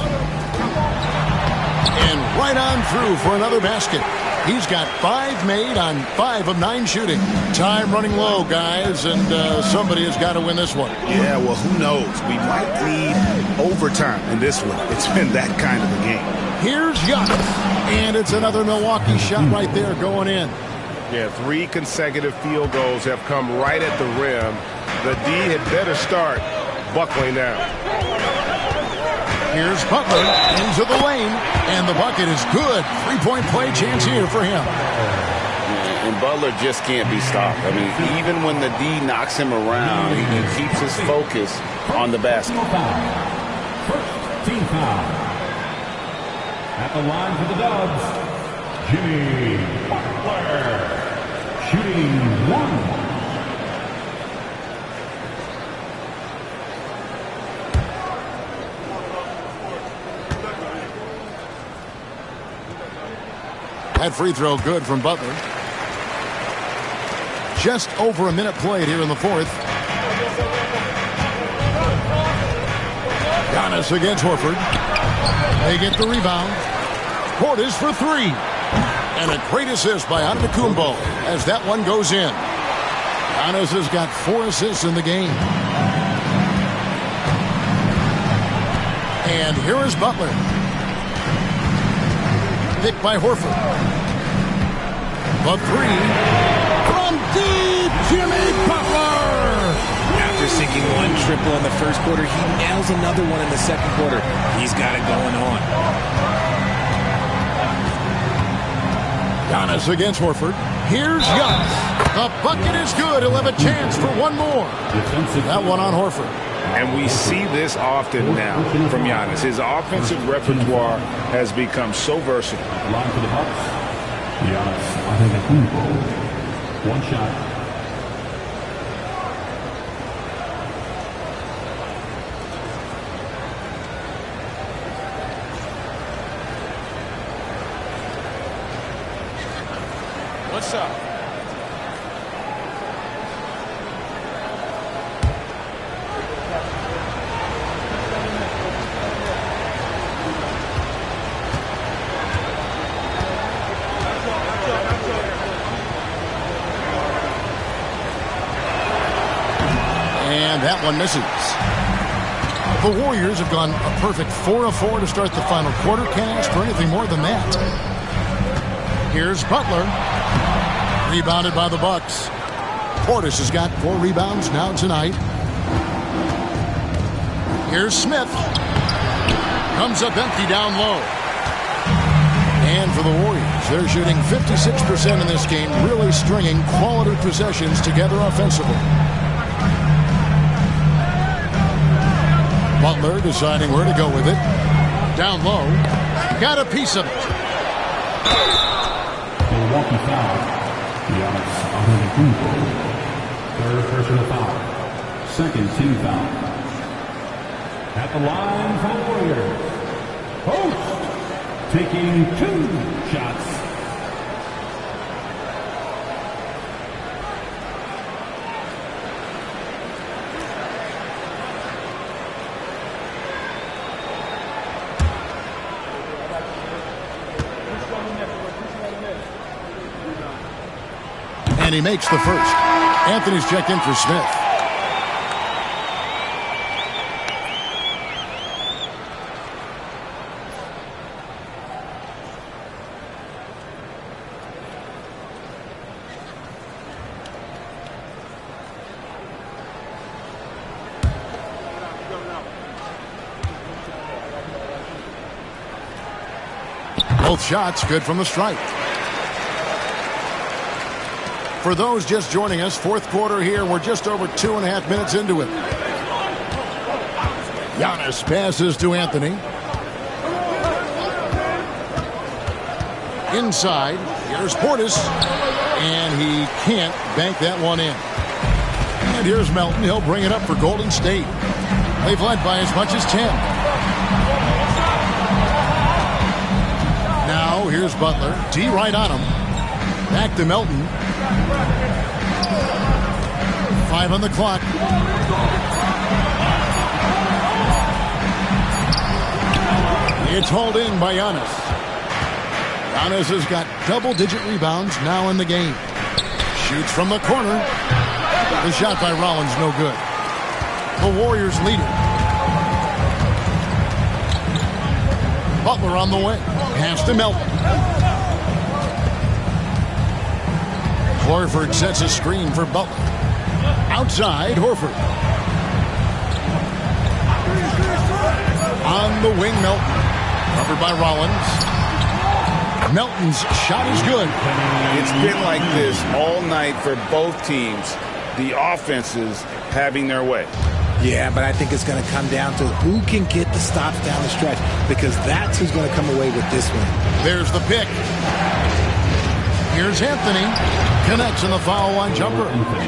And right on through for another basket. He's got 5 made on 5 of 9 shooting. Time running low, guys, and somebody has got to win this one. Yeah, well, who knows? We might need overtime in this one. It's been that kind of a game. Here's Giannis. And it's another Milwaukee shot right there going in. Yeah, 3 consecutive field goals have come right at the rim. The D had better start buckling down. Here's Butler into the lane, and the bucket is good. 3-point play chance here for him. And Butler just can't be stopped. I mean, even when the D knocks him around, he keeps his focus on the basket. First team foul. At the line for the Dubs, Jimmy Butler, shooting 1. That free throw good from Butler. Just over a minute played here in the 4th. Giannis against Horford. They get the rebound. Portis for 3. And a great assist by Antetokounmpo as that one goes in. Giannis has got 4 assists in the game. And here is Butler. Picked by Horford. The 3 from deep, Jimmy Butler. After sinking 1 triple in the first quarter, he nails another one in the second quarter. He's got it going on. Giannis against Horford. Here's Giannis. The bucket is good. He'll have a chance for one more. That one on Horford. And we see this often now from Giannis. His offensive repertoire has become so versatile. Line for the Bucks, Giannis Antetokounmpo. 1 shot. What's up? And that one misses. The Warriors have gone a perfect 4 of 4 to start the final quarter. Can't ask for anything more than that. Here's Butler. Rebounded by the Bucks. Portis has got 4 rebounds now tonight. Here's Smith. Comes up empty down low. And for the Warriors, they're shooting 56% in this game, really stringing quality possessions together offensively. Butler deciding where to go with it. Down low. Got a piece of it. Milwaukee foul. Giannis Antetokounmpo. Third personal foul. Second team foul. At the line for the Warriors. Post. Taking 2 shots. And he makes the first. Anthony's checked in for Smith. Both shots good from the stripe. For those just joining us, fourth quarter here. We're just over 2.5 minutes into it. Giannis passes to Anthony. Inside. Here's Portis. And he can't bank that one in. And here's Melton. He'll bring it up for Golden State. They've led by as much as 10. Now here's Butler. D right on him. Back to Melton. 5 on the clock. It's hauled in by Giannis. Giannis has got double-digit rebounds now in the game. Shoots from the corner. The shot by Rollins no good. The Warriors lead it. Butler on the way. Pass to Melton. Horford sets a screen for Butler. Outside, Horford. On the wing, Melton. Covered by Rollins. Melton's shot is good. It's been like this all night for both teams. The offenses having their way. Yeah, but I think it's going to come down to who can get the stops down the stretch, because that's who's going to come away with this one. There's the pick. Here's Anthony. Connects in the foul line jumper.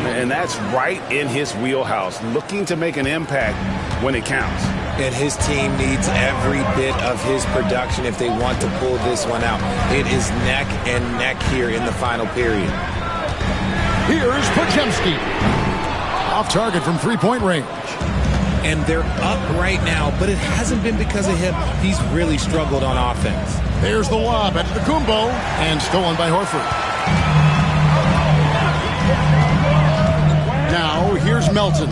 And that's right in his wheelhouse, looking to make an impact when it counts. And his team needs every bit of his production if they want to pull this one out. It is neck and neck here in the final period. Here's Podziemski. Off target from three-point range. And they're up right now, but it hasn't been because of him. He's really struggled on offense. There's the lob at Antetokounmpo, and stolen by Horford. Now, here's Melton.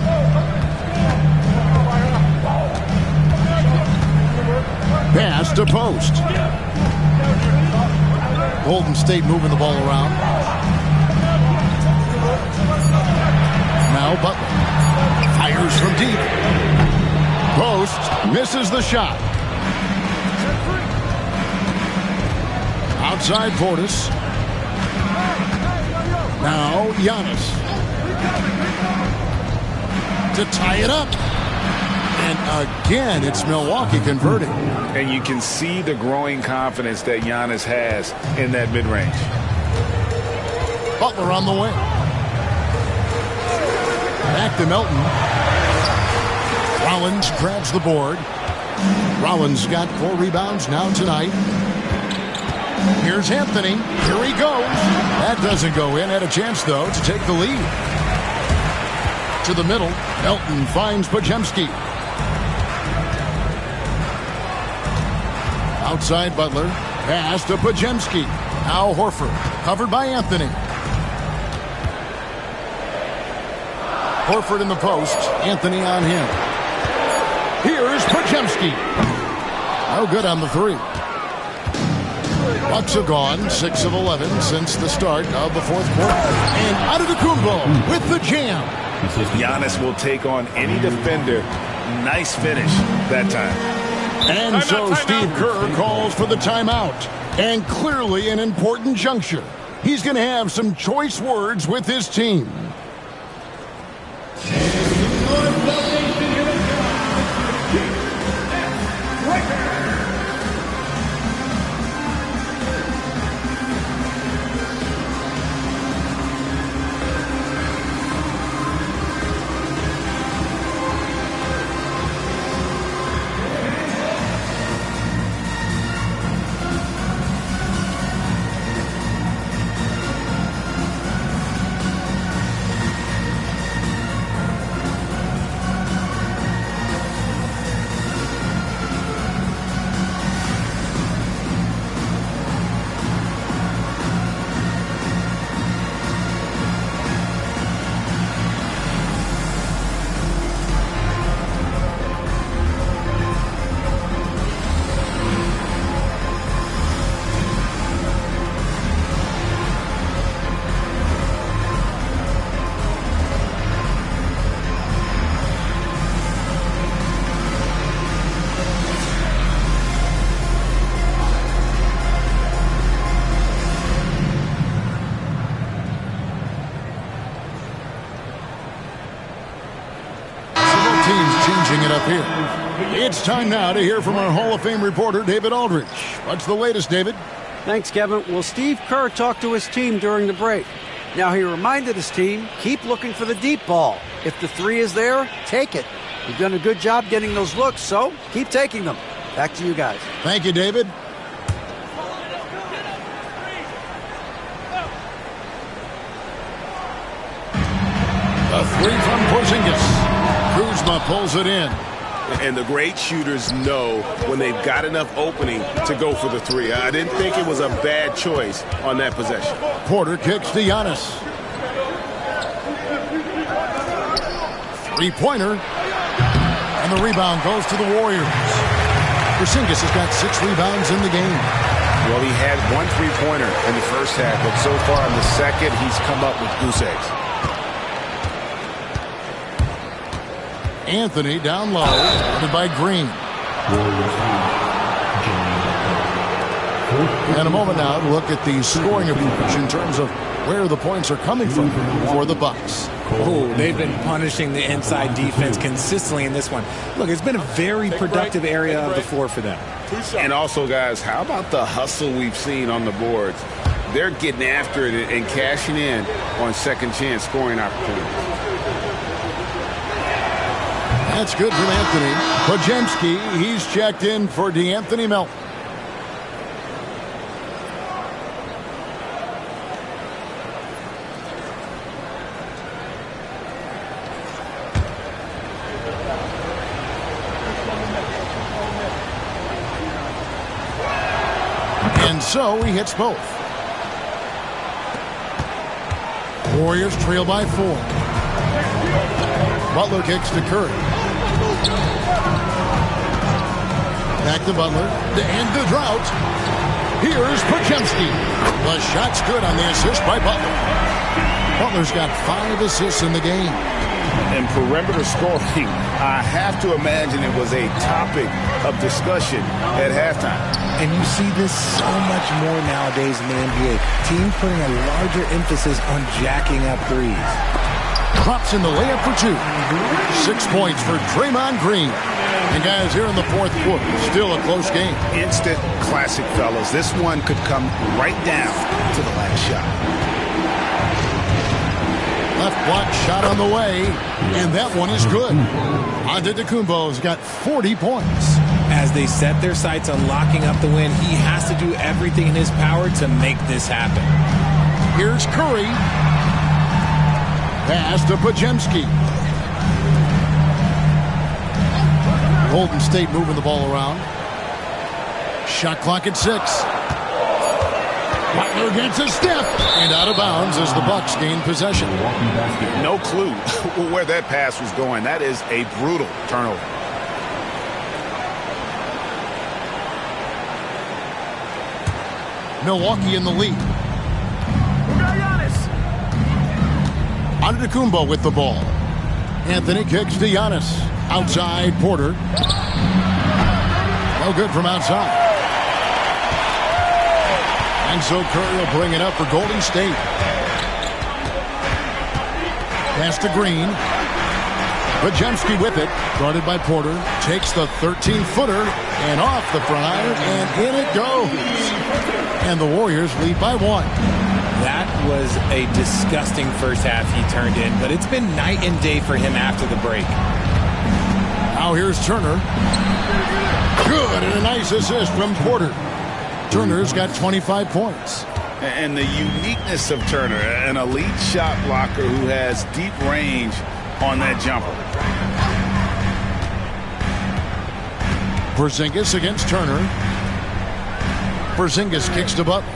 Pass to post. Golden State moving the ball around. Now Butler. Fires from deep. Post. Misses the shot. Outside Portis. Now Giannis. To tie it up. And again, it's Milwaukee converting. And you can see the growing confidence that Giannis has in that mid-range. Butler on the wing. Back to Melton. Rollins grabs the board. Rollins got 4 rebounds now tonight. Here's Anthony. Here he goes. That doesn't go in. Had a chance, though, to take the lead. To the middle. Melton finds Podziemski. Outside Butler. Pass to Podziemski. Now Horford. Covered by Anthony. Horford in the post. Anthony on him. Here's Podziemski. No good on the 3. Bucks have gone 6 of 11 since the start of the fourth quarter. And Antetokounmpo with the jam. Giannis will take on any defender. Nice finish that time. And so Steve Kerr calls for the timeout. And clearly an important juncture. He's going to have some choice words with his team. It up here. It's time now to hear from our Hall of Fame reporter, David Aldridge. What's the latest, David? Thanks, Kevin. Well, Steve Kerr talked to his team during the break. Now, he reminded his team, keep looking for the deep ball. If the three is there, take it. You've done a good job getting those looks, so keep taking them. Back to you guys. Thank you, David. A three from Porzingis. Kuzma pulls it in. And the great shooters know when they've got enough opening to go for the three. I didn't think it was a bad choice on that possession. Porter kicks to Giannis. Three-pointer. And the rebound goes to the Warriors. Porzingis has got 6 rebounds in the game. Well, he had 1 3-pointer in the first half, but so far in the second, he's come up with goose eggs. Anthony down low, guarded by Green. And a moment now to look at the scoring approach in terms of where the points are coming from for the Bucks. Oh, they've been punishing the inside defense consistently in this one. Look, it's been a very productive area of the floor for them. And also, guys, how about the hustle we've seen on the boards? They're getting after it and cashing in on second chance scoring opportunities. That's good from Anthony. Podziemski, he's checked in for DeAnthony Melton. And so he hits both. Warriors trail by 4. Butler kicks to Curry. Back to Butler to end the drought. Here's Podziemski. The shot's good on the assist by Butler. Butler's got 5 assists in the game. And perimeter scoring, I have to imagine it was a topic of discussion at halftime. And you see this so much more nowadays in the NBA. Teams putting a larger emphasis on jacking up threes. Drops in the layup for 2. 6 points for Draymond Green. And guys, here in the fourth quarter, still a close game. Instant classic, fellas. This one could come right down to the last shot. Left block shot on the way, and that one is good. Antetokounmpo's got 40 points. As they set their sights on locking up the win, he has to do everything in his power to make this happen. Here's Curry. Pass to Podziemski. Golden State moving the ball around. Shot clock at 6. Butler gets a step and out of bounds as the Bucks gain possession. No clue where that pass was going. That is a brutal turnover. Milwaukee in the lead. Antetokounmpo with the ball. Anthony kicks to Giannis. Outside, Porter. No good from outside. And so Curry will bring it up for Golden State. Pass to Green. Bajemski with it. Guarded by Porter. Takes the 13-footer and off the front iron, and in it goes. And the Warriors lead by 1. That was a disgusting first half he turned in, but it's been night and day for him after the break. Now here's Turner. Good, and a nice assist from Porter. Turner's got 25 points. And the uniqueness of Turner, an elite shot blocker who has deep range on that jumper. Porzingis against Turner. Porzingis kicks to Butler.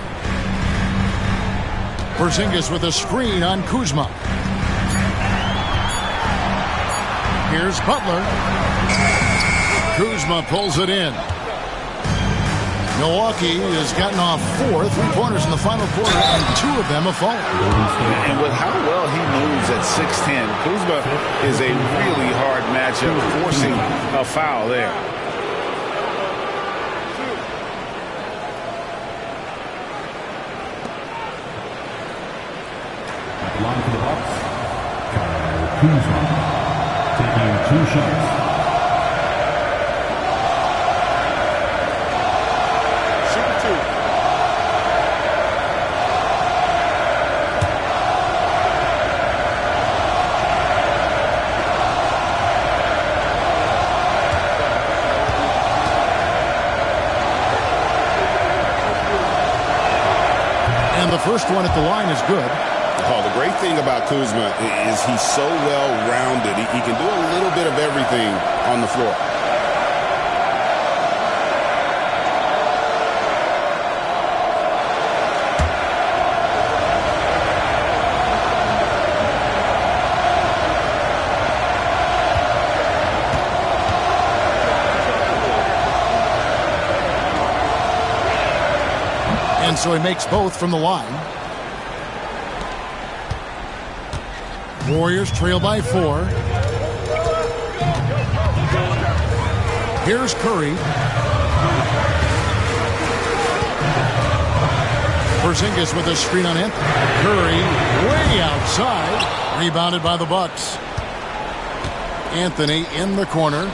Porzingis with a screen on Kuzma. Here's Butler. Kuzma pulls it in. Milwaukee has gotten off 4 3-pointers in the final quarter, and 2 of them have fallen. And with how well he moves at 6'10", Kuzma is a really hard matchup, forcing a foul there. Line for the Bucks. Kuzma taking 2 shots. And the first one at the line is good. Oh, the great thing about Kuzma is he's so well-rounded. He can do a little bit of everything on the floor. And so he makes both from the line. Warriors trail by 4. Here's Curry. Porzingis with a screen on Anthony. Curry way outside. Rebounded by the Bucks. Anthony in the corner.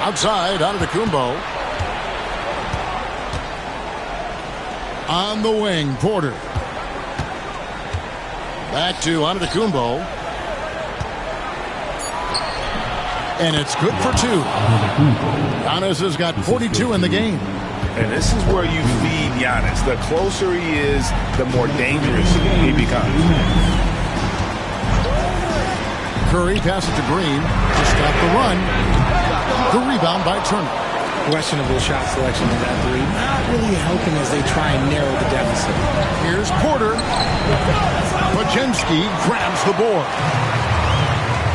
Outside, Antetokounmpo. On the wing, Porter. Back to Antetokounmpo. And it's good for 2. Giannis has got 42 in the game. And this is where you feed Giannis. The closer he is, the more dangerous he becomes. Curry passes to Green to stop the run. The rebound by Turner. Questionable shot selection in that 3. Not really helping as they try and narrow the deficit. Here's Porter. Bajemski grabs the board.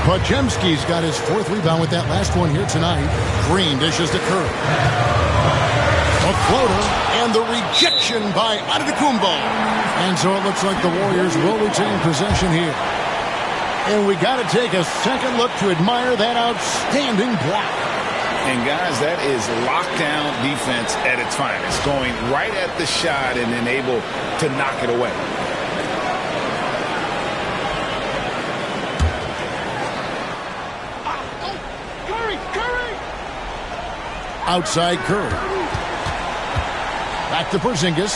Bajemski's got his 4th rebound with that last one here tonight. Green dishes to Curry. A floater and the rejection by Antetokounmpo. And so it looks like the Warriors will retain possession here. And we got to take a second look to admire that outstanding block. And guys, that is lockdown defense at its finest. Going right at the shot and then able to knock it away. Curry! Outside Curry. Back to Porzingis.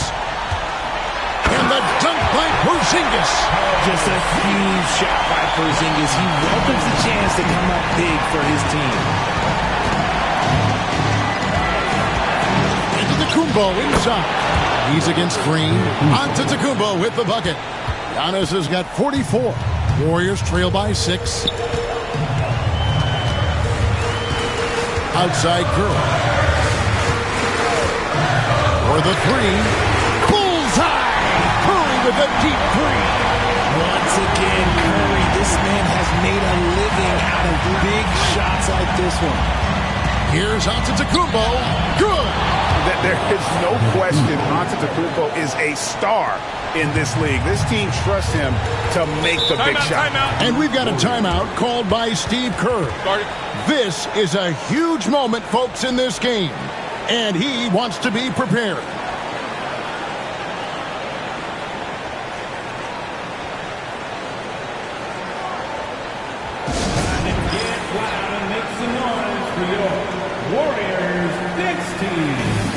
And the dunk by Porzingis. Just a huge shot by Porzingis. He welcomes the chance to come up big for his team. Antetokounmpo inside. He's against Green. Antetokounmpo with the bucket. Giannis has got 44. Warriors trail by 6. Outside Curry. For the 3. Bullseye! Curry with a deep 3. Once again, Curry, this man has made a living out of big shots like this one. Here's Antetokounmpo. Good! There is no question Antetokounmpo is a star in this league. This team trusts him to make the big shot. And we've got a timeout called by Steve Kerr. This is a huge moment, folks, in this game. and he wants to be prepared. Warriors 16.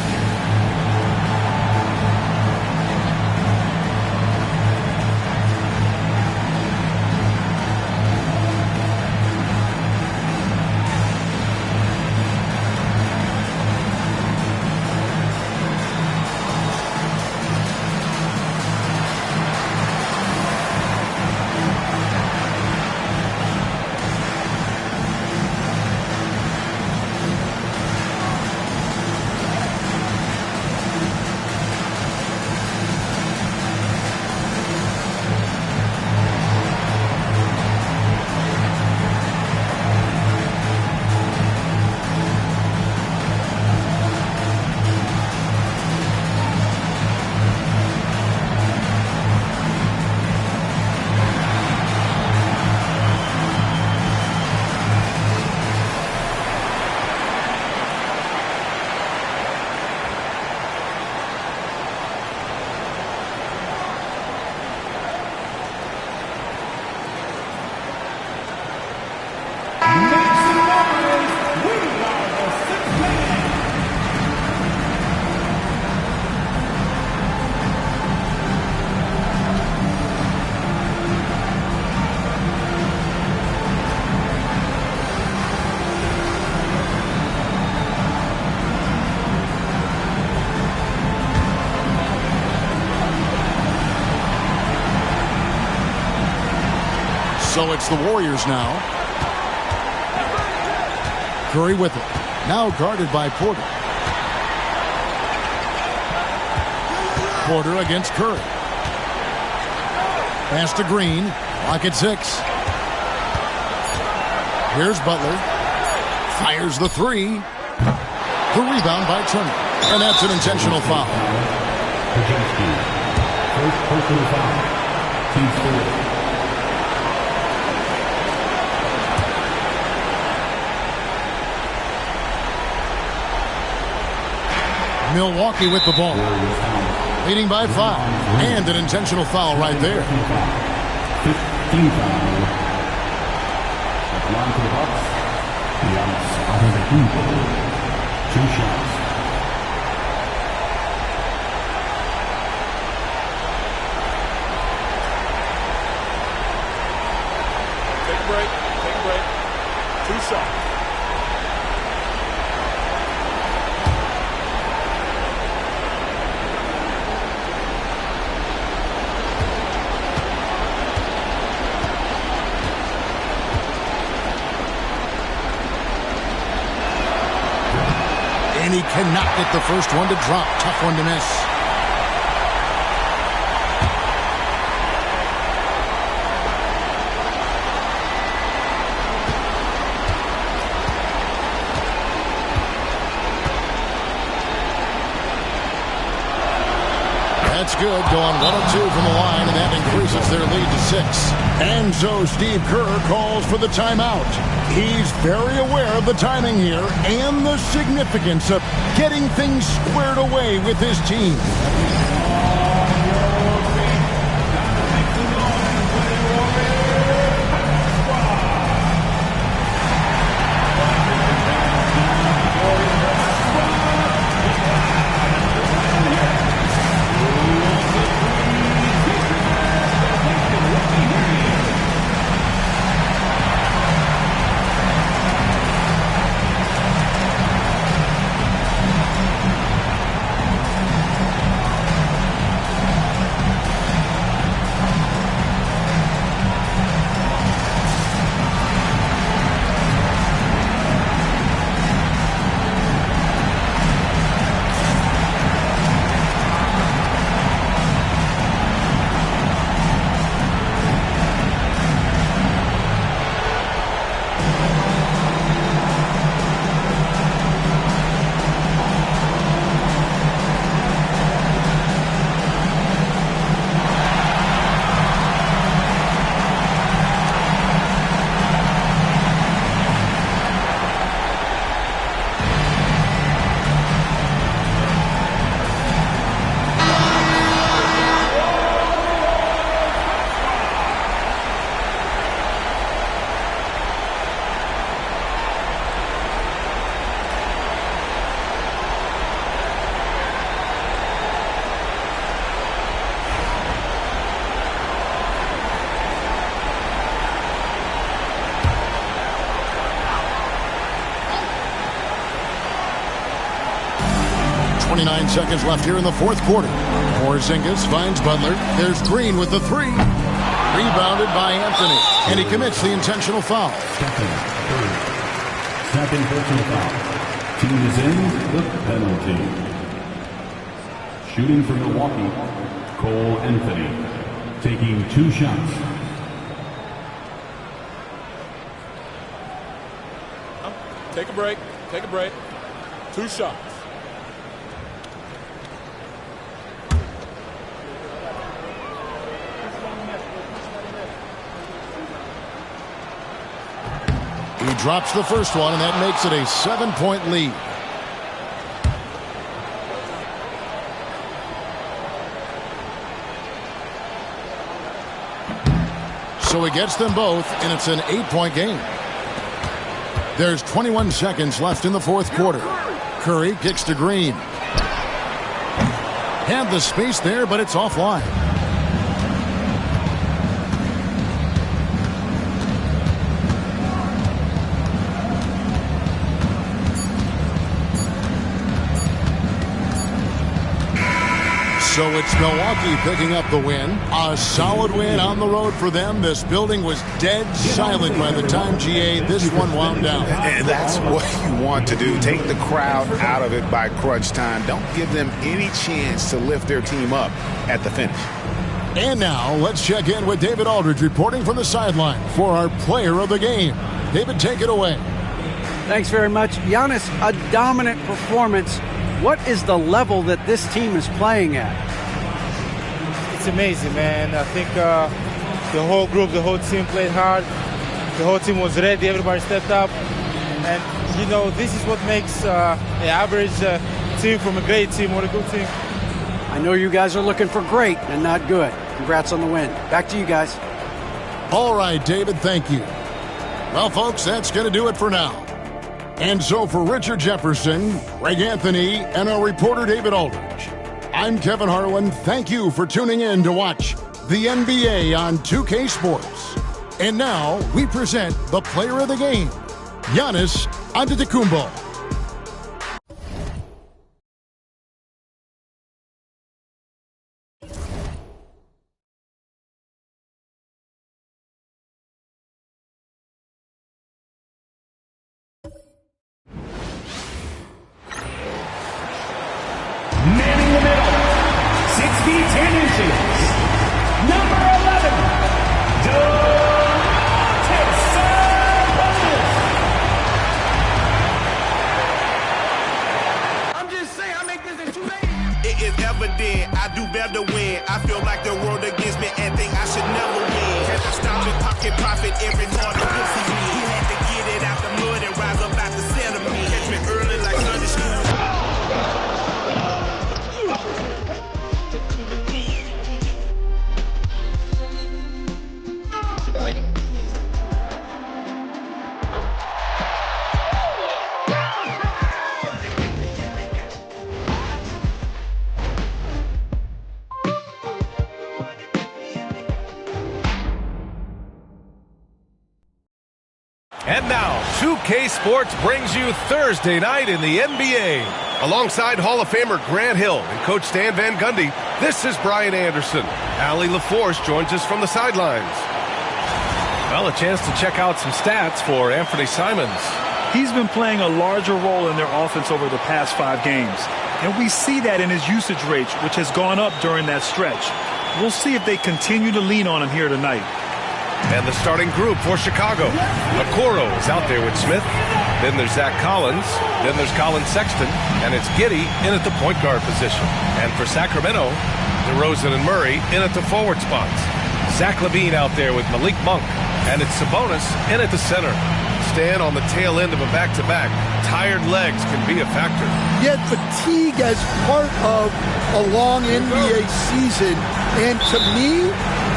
So it's the Warriors now. Curry with it. Now guarded by Porter. Porter against Curry. Pass to Green. Lock at 6. Here's Butler. Fires the 3. The rebound by Turner. And that's an intentional foul. First personal foul. Team score. Milwaukee with the ball. Leading by 5. And an intentional foul right there. 15 foul. At line to the box. Giannis Antetokounmpo. 2 shots. Take a break. Take a break. 2 shots. And he cannot get the first one to drop. Tough one to miss. That's good. Going 1 of 2 from the line, and that increases their lead to 6. And so Steve Kerr calls for the timeout. He's very aware of the timing here and the significance of getting things squared away with his team. 29 seconds left here in the fourth quarter. Porzingis finds Butler. There's Green with the three. Rebounded by Anthony. And he commits the intentional foul. Second personal foul. Team is in the penalty. Shooting for Milwaukee, Cole Anthony. Taking 2 shots. Take a break. Take a break. 2 shots. He drops the first one, and that makes it a 7-point lead. So he gets them both, and it's an 8-point game. There's 21 seconds left in the fourth quarter. Curry kicks to Green. Had the space there, but it's offline. So it's Milwaukee picking up the win. A solid win on the road for them. This building was dead silent by the time, GA, this one wound down. And that's what you want to do. Take the crowd out of it by crunch time. Don't give them any chance to lift their team up at the finish. And now let's check in with David Aldridge reporting from the sideline for our player of the game. David, take it away. Thanks very much. Giannis, a dominant performance. What is the level that this team is playing at? It's amazing, man. I think the whole group, the whole team played hard. The whole team was ready. Everybody stepped up. And, you know, this is what makes an average team from a great team or a good team. I know you guys are looking for great and not good. Congrats on the win. Back to you guys. All right, David, thank you. Well, folks, that's going to do it for now. And so for Richard Jefferson, Greg Anthony, and our reporter David Aldridge, I'm Kevin Harlan. Thank you for tuning in to watch the NBA on 2K Sports. And now we present the player of the game, Giannis Antetokounmpo. And now, 2K Sports brings you Thursday night in the NBA. Alongside Hall of Famer Grant Hill and Coach Stan Van Gundy, this is Brian Anderson. Allie LaForce joins us from the sidelines. Well, a chance to check out some stats for Anthony Simons. He's been playing a larger role in their offense over the past 5 games. And we see that in his usage rate, which has gone up during that stretch. We'll see if they continue to lean on him here tonight. And the starting group for Chicago. Okoro is out there with Smith. Then there's Zach Collins. Then there's Colin Sexton. And it's Giddey in at the point guard position. And for Sacramento, DeRozan and Murray in at the forward spots. Zach LaVine out there with Malik Monk. And it's Sabonis in at the center. Stan on the tail end of a back-to-back. Tired legs can be a factor. Yet fatigue as part of a long NBA season. And to me,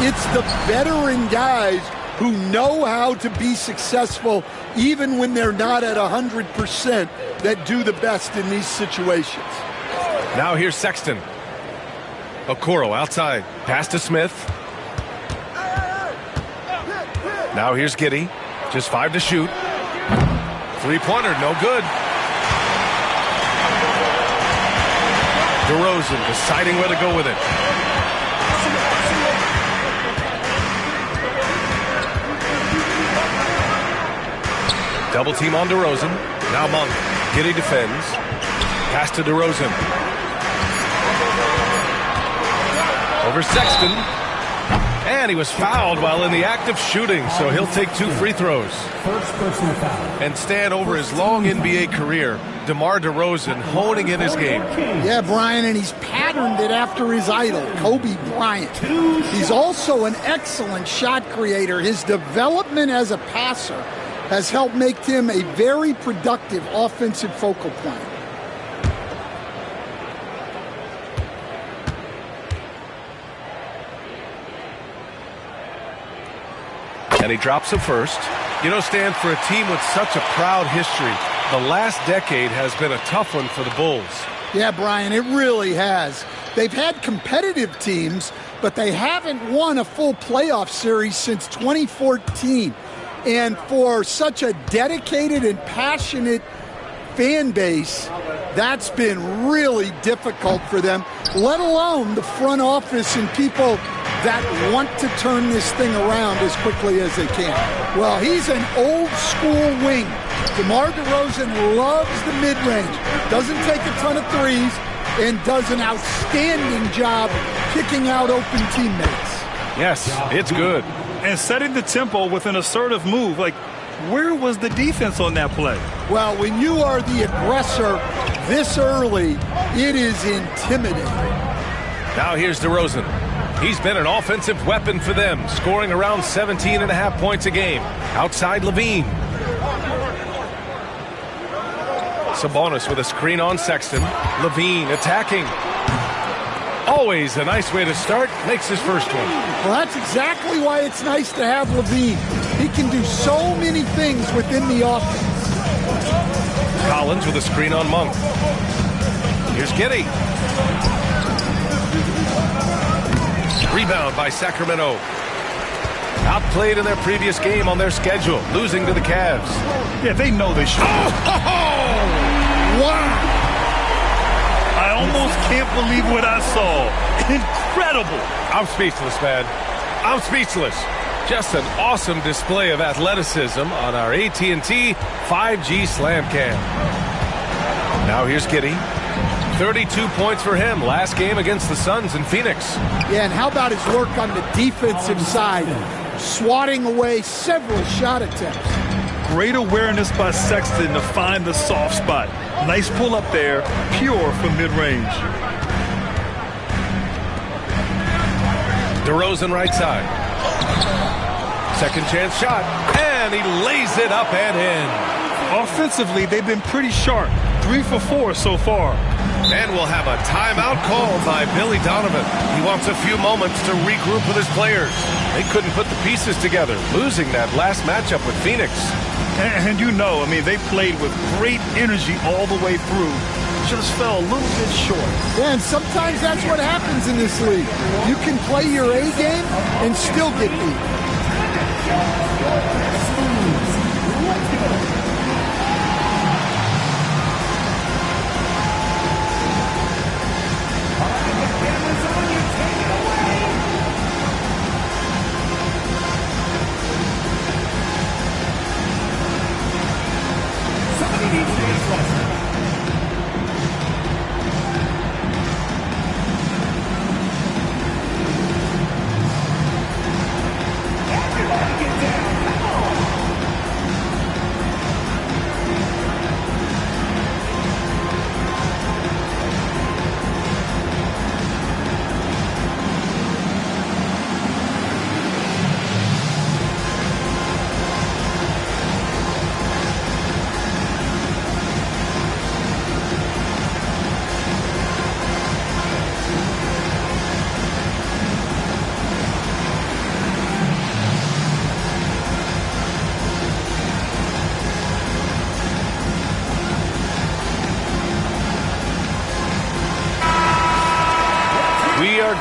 it's the veteran guys who know how to be successful even when they're not at 100% that do the best in these situations. Now here's Sexton. Okoro outside. Pass to Smith. Now here's Giddey. Just 5 to shoot. Three-pointer, no good. DeRozan deciding where to go with it. Double team on DeRozan. Now Monk. Giddey defends. Pass to DeRozan. Over Sexton. And he was fouled while in the act of shooting, so he'll take 2 free throws. First personal foul. And Stan, over his long NBA career, DeMar DeRozan honing in his game. Yeah, Brian, and he's patterned it after his idol, Kobe Bryant. He's also an excellent shot creator. His development as a passer has helped make him a very productive offensive focal point. And he drops it first. You know, Stan, for a team with such a proud history, the last decade has been a tough one for the Bulls. Yeah, Brian, it really has. They've had competitive teams, but they haven't won a full playoff series since 2014. And for such a dedicated and passionate fan base, that's been really difficult for them, let alone the front office and people that want to turn this thing around as quickly as they can. Well, he's an old school wing. DeMar DeRozan loves the mid-range, doesn't take a ton of threes, and does an outstanding job kicking out open teammates. Yes, it's good. And setting the tempo with an assertive move. Like, where was the defense on that play? Well, when you are the aggressor this early, it is intimidating. Now here's DeRozan. He's been an offensive weapon for them, scoring around 17.5 points a game. Outside Levine. Sabonis with a screen on Sexton. Levine attacking. Always a nice way to start. Makes his first one. Well, that's exactly why it's nice to have Levine. He can do so many things within the offense. Collins with a screen on Monk. Here's Giddey. Rebound by Sacramento. Outplayed in their previous game on their schedule, losing to the Cavs. Yeah, they know they should. Wow! I almost can't believe what I saw. Incredible. I'm speechless, man. I'm speechless. Just an awesome display of athleticism on our AT&T 5G Slam Cam. Now here's Giddey. 32 points for him last game against the Suns in Phoenix. Yeah, and how about his work on the defensive side, swatting away several shot attempts. Great awareness by Sexton to find the soft spot. Nice pull up there, pure from mid-range. DeRozan right side. Second chance shot, and he lays it up and in. Offensively, they've been pretty sharp. 3 for 4 so far. And we'll have a timeout called by Billy Donovan. He wants a few moments to regroup with his players. They couldn't put the pieces together, losing that last matchup with Phoenix. And you know, I mean, they played with great energy all the way through. Just fell a little bit short. Yeah, and sometimes that's what happens in this league. You can play your A game and still get beat.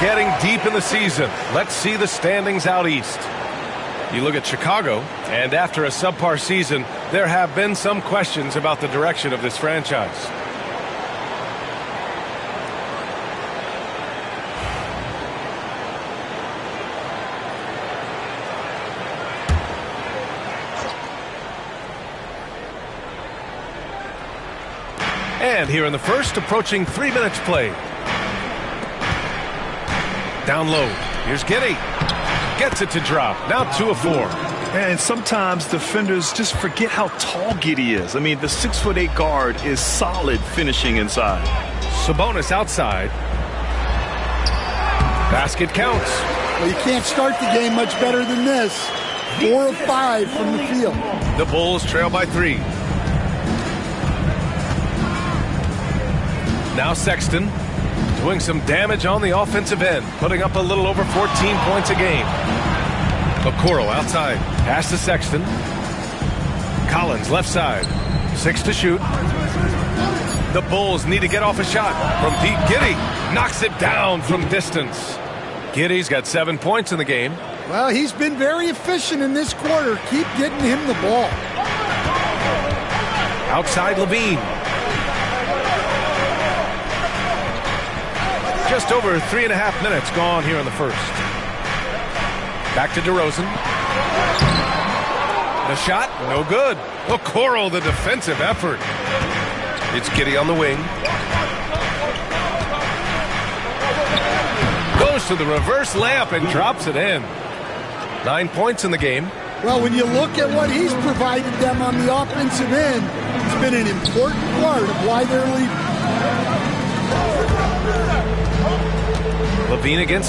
Getting deep in the season. Let's see the standings out east. You look at Chicago, and after a subpar season, there have been some questions about the direction of this franchise. And here in the first, approaching 3 minutes played. Down low. Here's Giddey. Gets it to drop. Now 2 of 4. And sometimes defenders just forget how tall Giddey is. I mean, the 6'8" guard is solid finishing inside. Sabonis outside. Basket counts. Well, you can't start the game much better than this. 4 of 5 from the field. The Bulls trail by 3. Now Sexton doing some damage on the offensive end, putting up a little over 14 points a game. Okoro outside. Pass to Sexton. Collins left side. 6 to shoot. The Bulls need to get off a shot from deep. Giddey knocks it down from distance. Giddey's got 7 points in the game. Well, he's been very efficient in this quarter. Keep getting him the ball. Outside Levine. Just over 3.5 minutes gone here in the first. Back to DeRozan. The shot, no good. Okoro, the defensive effort. It's Giddey on the wing. Goes to the reverse layup and drops it in. 9 points in the game. Well, when you look at what he's provided them on the offensive end, it's been an important part of why they're leading. Levine against